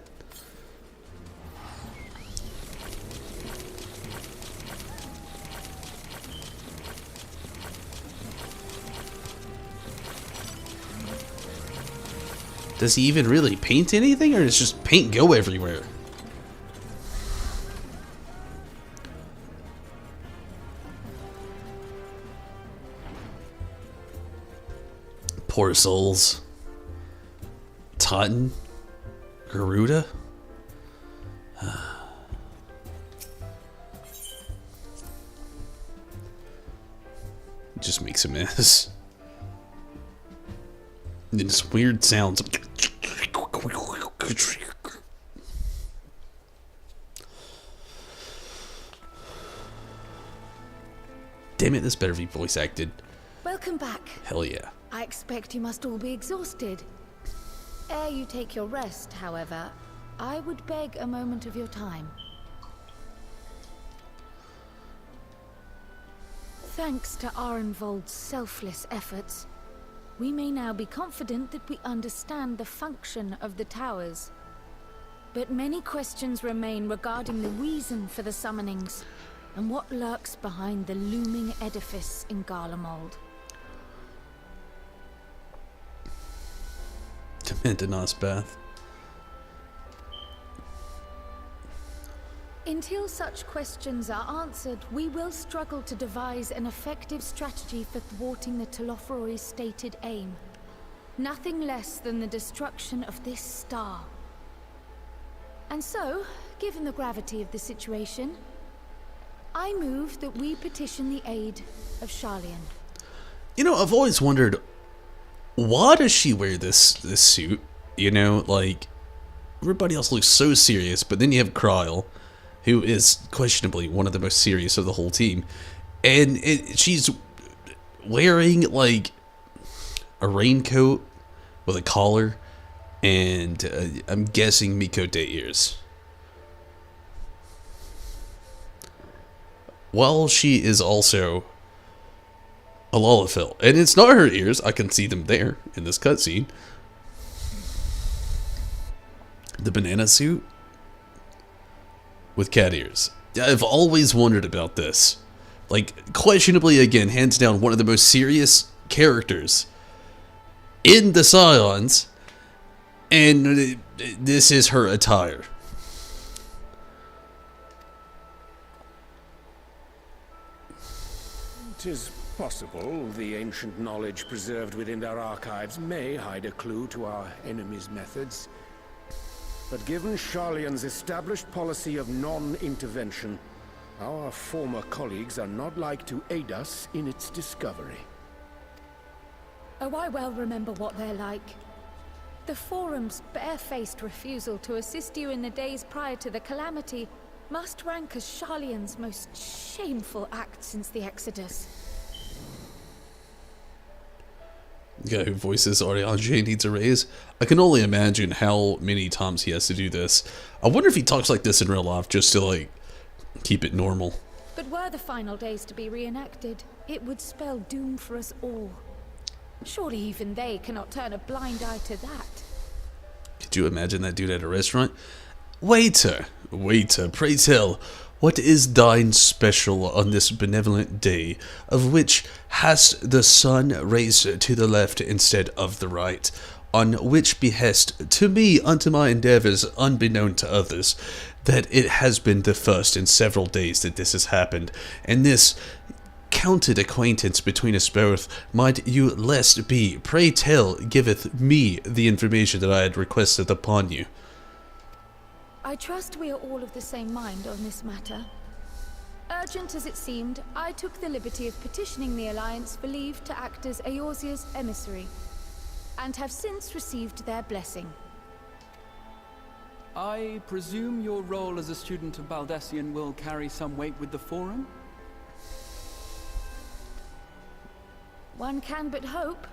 Does he even really paint anything, or does just paint go everywhere? Poor souls. Totten? Garuda? Just makes a mess. And just weird sounds. Damn it, this better be voice acted. Welcome back. Hell yeah. I expect you must all be exhausted. Ere you take your rest, however, I would beg a moment of your time. Thanks to Arenvold's selfless efforts, we may now be confident that we understand the function of the towers. But many questions remain regarding the reason for the summonings, and what lurks behind the looming edifice in Garlemald. Dementonos Bath. Until such questions are answered, we will struggle to devise an effective strategy for thwarting the Telophoroi's stated aim. Nothing less than the destruction of this star. And so, given the gravity of the situation, I move that we petition the aid of Sharlayan. You know, I've always wondered, why does she wear this suit? You know, like, everybody else looks so serious, but then you have Kryle, who is questionably one of the most serious of the whole team, and she's wearing, like, a raincoat with a collar, and I'm guessing Mikote ears. While she is also a Lalafell. And it's not her ears. I can see them there in this cutscene. The banana suit with cat ears. I've always wondered about this. Like, questionably, again, hands down, one of the most serious characters in the Scions. And this is her attire. It is possible the ancient knowledge preserved within their archives may hide a clue to our enemy's methods. But given Sharlayan's established policy of non-intervention, our former colleagues are not like to aid us in its discovery. Oh, I well remember what they're like. The Forum's barefaced refusal to assist you in the days prior to the calamity must rank as Sharlayan's most shameful act since the Exodus. The guy who voices Ariane needs a raise. I can only imagine how many times he has to do this. I wonder if he talks like this in real life just to, like, keep it normal. But were the final days to be reenacted, it would spell doom for us all. Surely even they cannot turn a blind eye to that. Could you imagine that dude at a restaurant? Waiter, pray tell, what is thine special on this benevolent day, of which hast the sun raised to the left instead of the right, on which behest to me unto my endeavours unbeknown to others, that it has been the first in several days that this has happened, and this counted acquaintance between us both might you lest be, pray tell, giveth me the information that I had requested upon you. I trust we are all of the same mind on this matter. Urgent as it seemed, I took the liberty of petitioning the Alliance for leave to act as Eorzea's emissary, and have since received their blessing. I presume your role as a student of Baldessian will carry some weight with the Forum? One can but hope.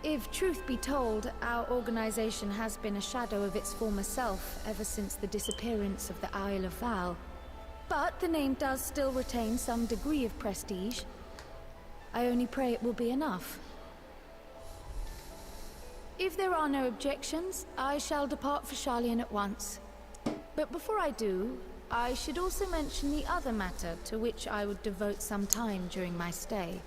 If truth be told, our organization has been a shadow of its former self ever since the disappearance of the Isle of Val. But the name does still retain some degree of prestige. I only pray it will be enough. If there are no objections, I shall depart for Sharlayan at once. But before I do, I should also mention the other matter to which I would devote some time during my stay.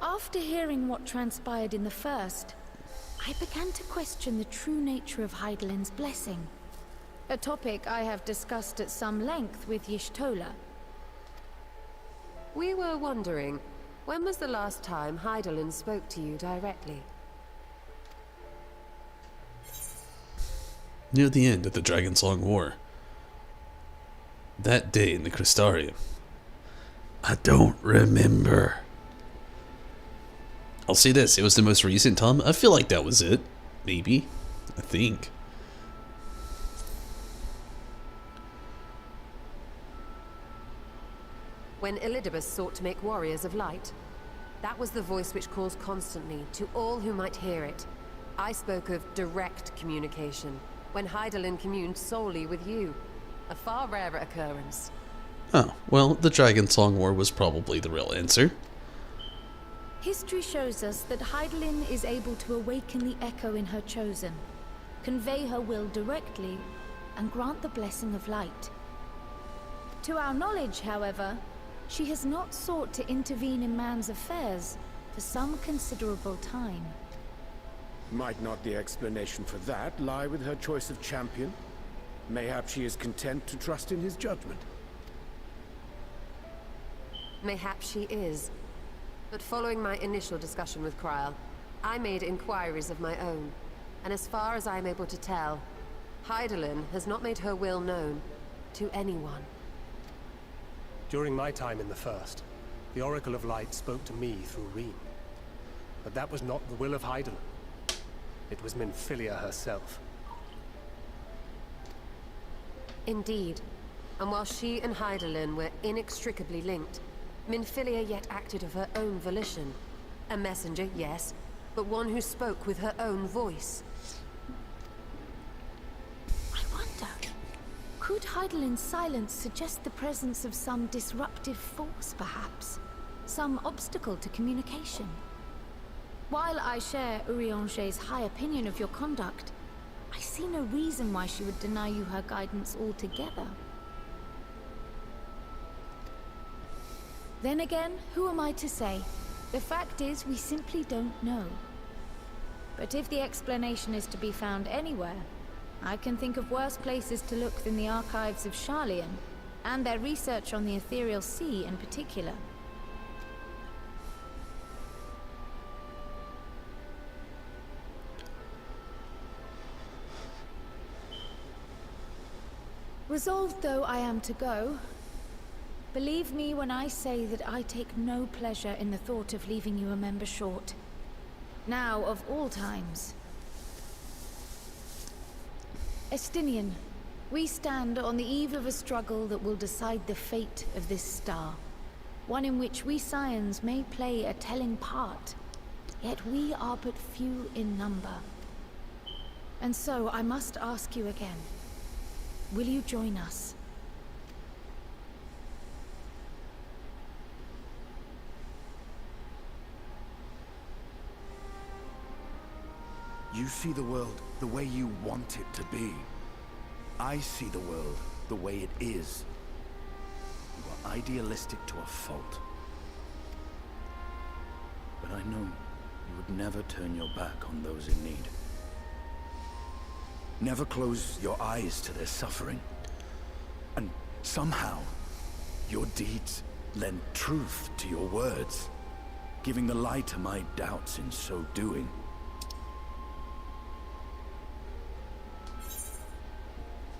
After hearing what transpired in the first, I began to question the true nature of Hydaelyn's blessing. A topic I have discussed at some length with Y'shtola. We were wondering, when was the last time Hydaelyn spoke to you directly? Near the end of the Dragon's Long War. That day in the Crystarium. I don't remember. I'll say this, it was the most recent time. I feel like that was it. Maybe. I think. When Elidibus sought to make warriors of light, that was the voice which calls constantly to all who might hear it. I spoke of direct communication, when Hydaelyn communed solely with you. A far rarer occurrence. Oh, well, the Dragon's Long War was probably the real answer. History shows us that Hydaelyn is able to awaken the echo in her chosen, convey her will directly, and grant the blessing of light. To our knowledge, however, she has not sought to intervene in man's affairs for some considerable time. Might not the explanation for that lie with her choice of champion? Mayhap she is content to trust in his judgment. Mayhap she is. But following my initial discussion with Kryl, I made inquiries of my own, and as far as I am able to tell, Hydaelyn has not made her will known to anyone. During my time in the First, the Oracle of Light spoke to me through Reen. But that was not the will of Hydaelyn. It was Minfilia herself. Indeed. And while she and Hydaelyn were inextricably linked, Minfilia yet acted of her own volition. A messenger, yes, but one who spoke with her own voice. I wonder, could Hydaelyn's silence suggest the presence of some disruptive force, perhaps? Some obstacle to communication? While I share Urianger's high opinion of your conduct, I see no reason why she would deny you her guidance altogether. Then again, who am I to say? The fact is, we simply don't know. But if the explanation is to be found anywhere, I can think of worse places to look than the archives of Sharlayan. and their research on the ethereal sea in particular. Resolved though I am to go, believe me when I say that I take no pleasure in the thought of leaving you a member short. Now, of all times. Estinian, we stand on the eve of a struggle that will decide the fate of this star. One in which we Scions may play a telling part, yet we are but few in number. And so I must ask you again. Will you join us? You see the world the way you want it to be. I see the world the way it is. You are idealistic to a fault. But I know you would never turn your back on those in need. Never close your eyes to their suffering. And somehow, your deeds lend truth to your words, giving the lie to my doubts in so doing.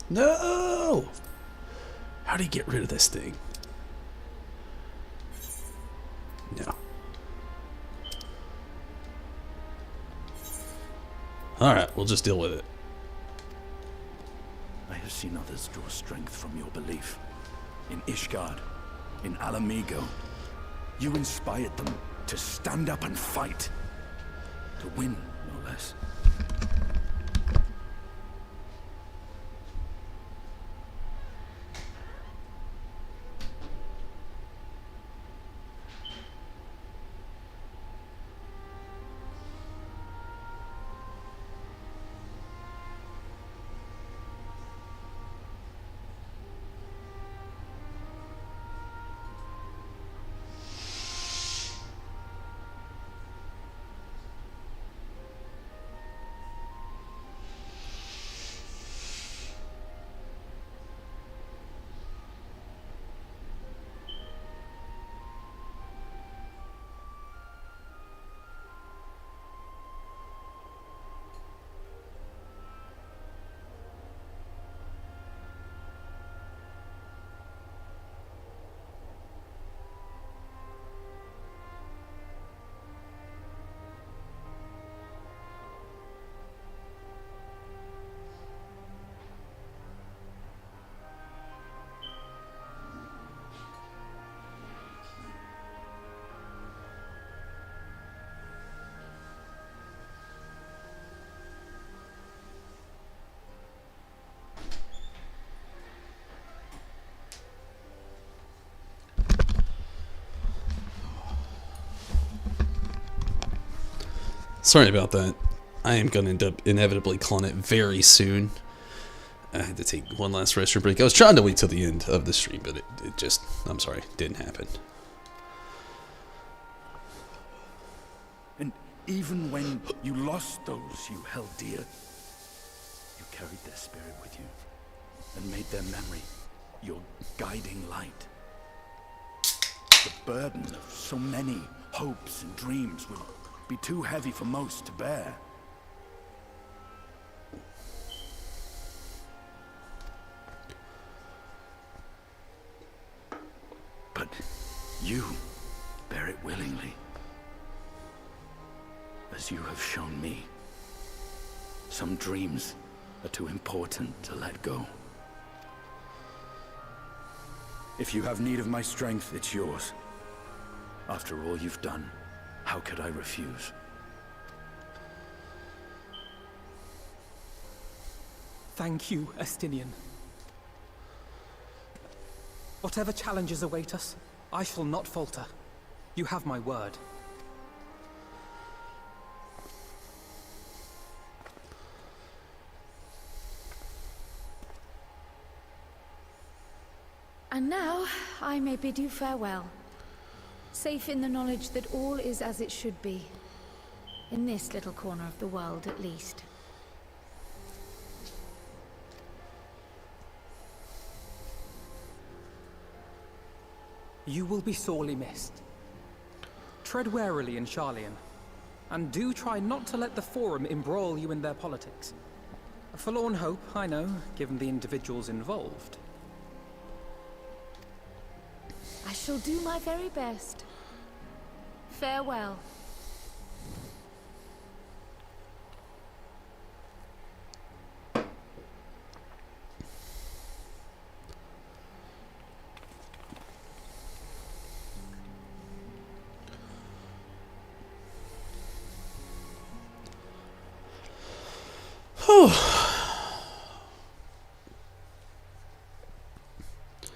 No! How do you get rid of this thing? No. Alright, we'll just deal with it. I have seen others draw strength from your belief. In Ishgard, in Alamigo. You inspired them to stand up and fight. To win, no less. Sorry about that. I am going to end up inevitably calling it very soon. I had to take one last restroom break. I was trying to wait till the end of the stream, but it just, I'm sorry, didn't happen. And even when you lost those you held dear, you carried their spirit with you and made their memory your guiding light. The burden of so many hopes and dreams would be too heavy for most to bear. But you bear it willingly, as you have shown me. Some dreams are too important to let go. If you have need of my strength, it's yours. After all you've done, how could I refuse? Thank you, Estinian. Whatever challenges await us, I shall not falter. You have my word. And now, I may bid you farewell. Safe in the knowledge that all is as it should be. In this little corner of the world, at least. You will be sorely missed. Tread warily in Charlian, and do try not to let the Forum embroil you in their politics. A forlorn hope, I know, given the individuals involved. I shall do my very best. Farewell.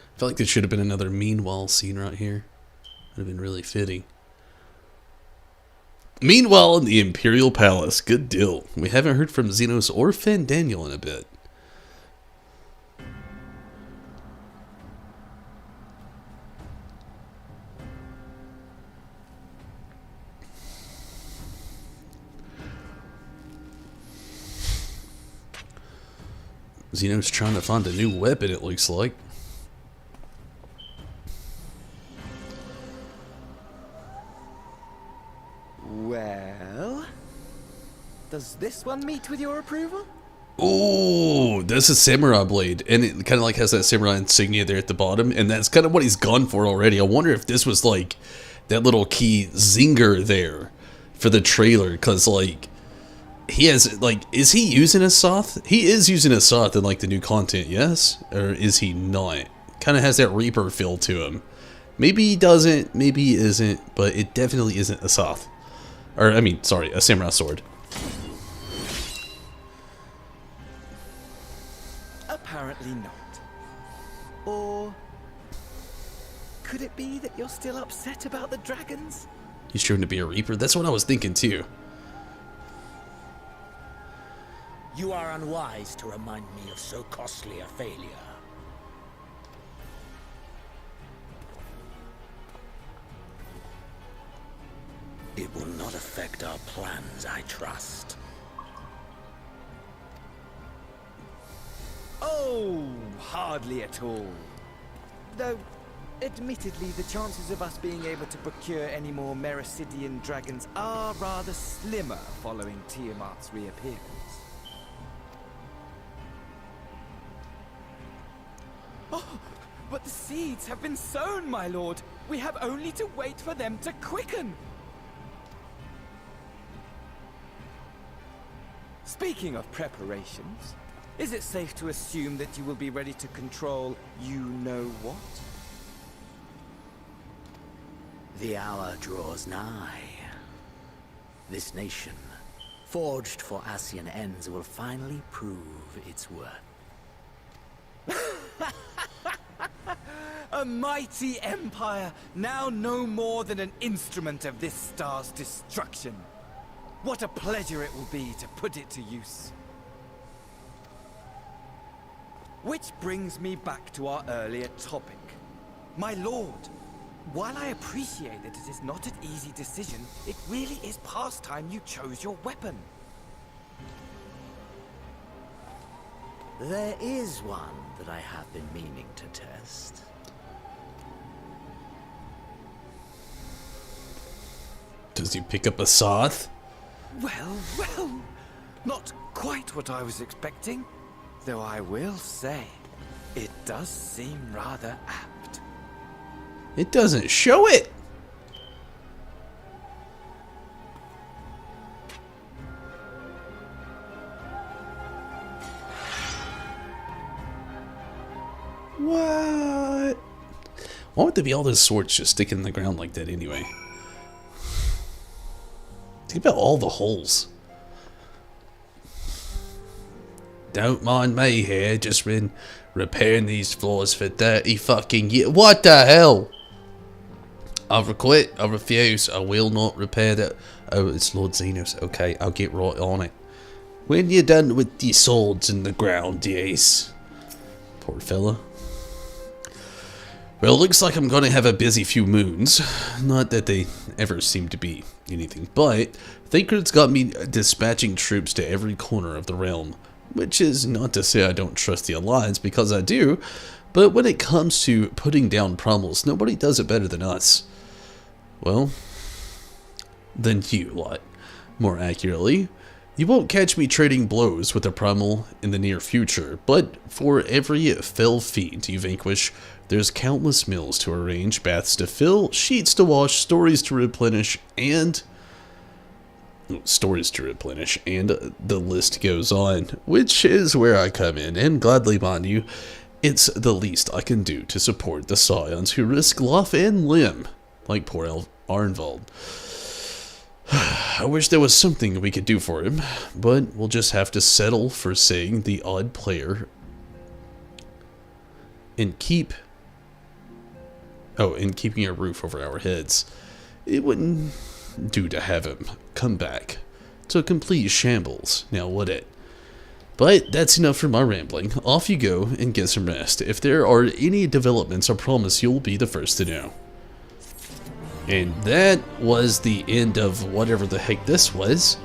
I feel like there should have been another meanwhile scene right here. Would have been really fitting. Meanwhile, in the Imperial Palace. Good deal. We haven't heard from Xenos or Fandaniel in a bit. Xenos trying to find a new weapon, it looks like. Well, does this one meet with your approval? Oh, that's a samurai blade, and it kind of like has that samurai insignia there at the bottom, and that's kind of what he's gone for already. I wonder if this was like that little key zinger there for the trailer, because like he has like, is he using a Soth? He is using a Soth in like the new content, yes, or is he not? Kind of has that Reaper feel to him. Maybe he doesn't, maybe he isn't, but it definitely isn't a Soth. Or, I mean, sorry, a samurai sword. Apparently not. Or could it be that you're still upset about the dragons? He's trying to be a Reaper? That's what I was thinking too. You are unwise to remind me of so costly a failure. It will not affect our plans, I trust. Oh, hardly at all. Though, admittedly, the chances of us being able to procure any more Mericidian dragons are rather slimmer following Tiamat's reappearance. Oh, but the seeds have been sown, my lord. We have only to wait for them to quicken. Speaking of preparations, is it safe to assume that you will be ready to control you-know-what? The hour draws nigh. This nation, forged for Ascian ends, will finally prove its worth. A mighty empire, now no more than an instrument of this star's destruction. What a pleasure it will be to put it to use. Which brings me back to our earlier topic. My lord, while I appreciate that it is not an easy decision, it really is past time you chose your weapon. There is one that I have been meaning to test. Does he pick up a Soth? Well, not quite what I was expecting. Though I will say, it does seem rather apt. It doesn't show it! What? Why would there be all those swords just sticking in the ground like that anyway? Think about all the holes. Don't mind me here, just been repairing these floors for 30 fucking years. What the hell? I quit, I refuse, I will not repair that. Oh, it's Lord Xenos. Okay, I'll get right on it. When you're done with the swords in the ground, yes. Poor fella. Well, it looks like I'm going to have a busy few moons. Not that they ever seem to be anything, but Thancred's got me dispatching troops to every corner of the realm. Which is not to say I don't trust the Alliance, because I do, But when it comes to putting down promos, nobody does it better than us. Well, than you lot. More accurately, you won't catch me trading blows with a primal in the near future, but for every fell fiend you vanquish, there's countless meals to arrange, baths to fill, sheets to wash, stories to replenish, and the list goes on, which is where I come in, and gladly, mind you, it's the least I can do to support the scions who risk life and limb, like poor Arnvald. I wish there was something we could do for him, but we'll just have to settle for saying the odd player and keeping a roof over our heads. It wouldn't do to have him come back to a complete shambles, now would it? But that's enough for my rambling. Off you go and get some rest. If there are any developments, I promise you'll be the first to know. And that was the end of whatever the heck this was.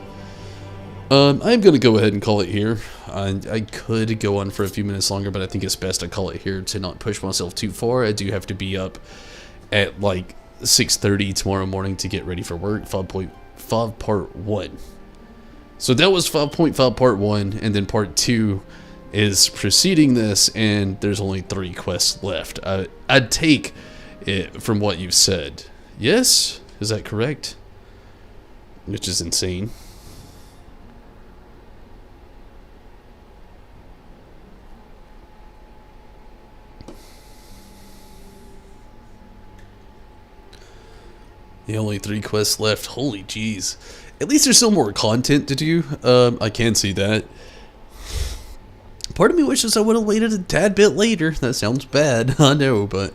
I'm going to go ahead and call it here. I could go on for a few minutes longer, but I think it's best I call it here to not push myself too far. I do have to be up at like 6:30 tomorrow morning to get ready for work. 5.5 part 1. So that was 5.5 part 1, and then part 2 is preceding this, and there's only 3 quests left. I'd take it from what you've said. Yes? Is that correct? Which is insane. The only 3 quests left. Holy jeez. At least there's still more content to do. I can see that. Part of me wishes I would have waited a tad bit later. That sounds bad, I know, but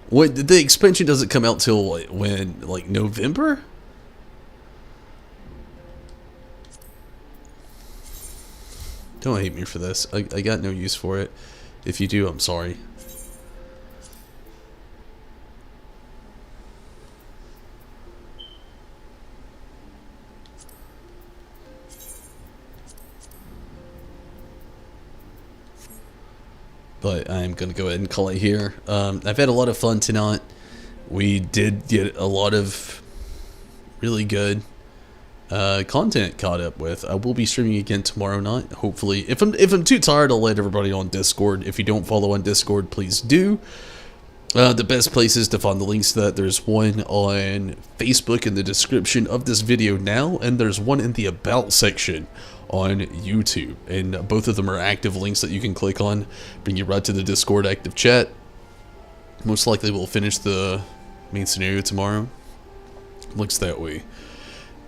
what, the expansion doesn't come out till when, like November? Don't hate me for this. I got no use for it. If you do, I'm sorry. But I'm going to go ahead and call it here. I've had a lot of fun tonight. We did get a lot of really good content caught up with. I will be streaming again tomorrow night, hopefully. If I'm too tired, I'll let everybody on Discord. If you don't follow on Discord, please do. The best places to find the links to that, there's one on Facebook in the description of this video now, and there's one in the About section on YouTube, and both of them are active links that you can click on, bring you right to the Discord active chat. Most likely we'll finish the main scenario tomorrow. Looks that way.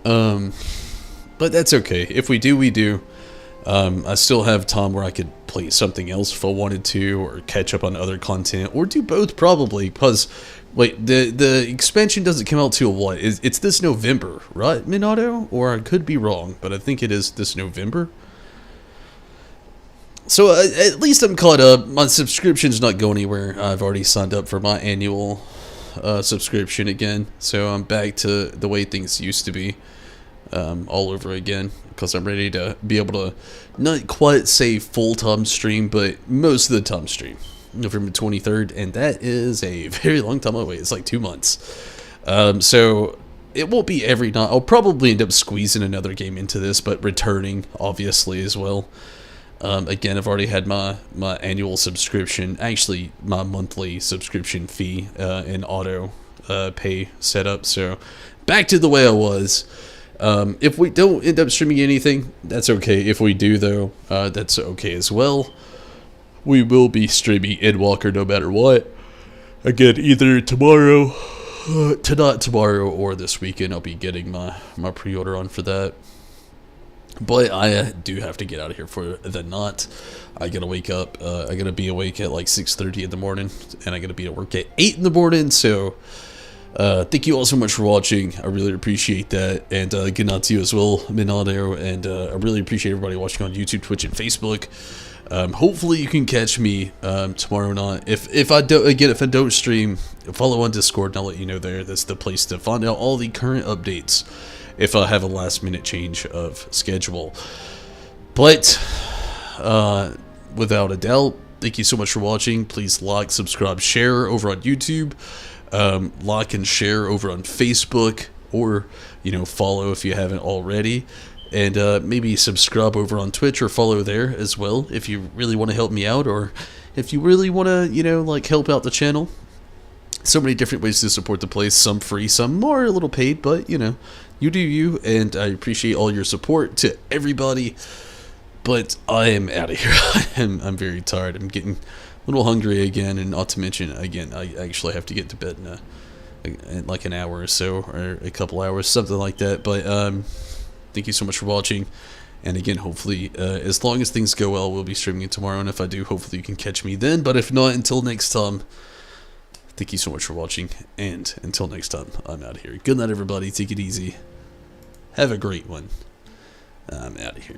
But that's okay. If we do, we do. I still have time where I could play something else if I wanted to, or catch up on other content, or do both probably, because wait, the expansion doesn't come out till what? It's this November, right, Minato? Or I could be wrong, but I think it is this November. So at least I'm caught up. My subscription's not going anywhere. I've already signed up for my annual subscription again, so I'm back to the way things used to be, all over again, because I'm ready to be able to not quite say full-time stream, but most of the time stream. November 23rd, and that is a very long time away. It's like 2 months. So it won't be every night. I'll probably end up squeezing another game into this, but returning, obviously, as well. Again, I've already had my annual subscription, actually my monthly subscription fee and auto pay set up, so back to the way I was. If we don't end up streaming anything, that's okay. If we do, though, that's okay as well. We will be streaming Endwalker no matter what. Again, either tomorrow, tomorrow, or this weekend. I'll be getting my pre-order on for that. But I do have to get out of here for the night. I gotta wake up. I gotta be awake at like 6:30 in the morning, and I gotta be at work at 8 in the morning. So thank you all so much for watching. I really appreciate that, and good night to you as well, Minato. And I really appreciate everybody watching on YouTube, Twitch, and Facebook. Hopefully you can catch me tomorrow night. If I don't stream, follow on Discord, and I'll let you know there. That's the place to find out all the current updates if I have a last minute change of schedule. But without a doubt, thank you so much for watching. Please like, subscribe, share over on YouTube. Like and share over on Facebook, or follow if you haven't already, and maybe subscribe over on Twitch or follow there as well if you really want to help me out, or if you really want to like help out the channel. So many different ways to support the place, some free, some more a little paid, but you do you, and I appreciate all your support to everybody. But I am out of here. I'm very tired. I'm getting a little hungry again, and not to mention, again, I actually have to get to bed in like an hour or so, or a couple hours, something like that. But thank you so much for watching, and again, hopefully, as long as things go well, we'll be streaming it tomorrow, and if I do, hopefully you can catch me then. But if not, until next time, thank you so much for watching, and until next time, I'm out of here. Good night, everybody. Take it easy. Have a great one. I'm out of here.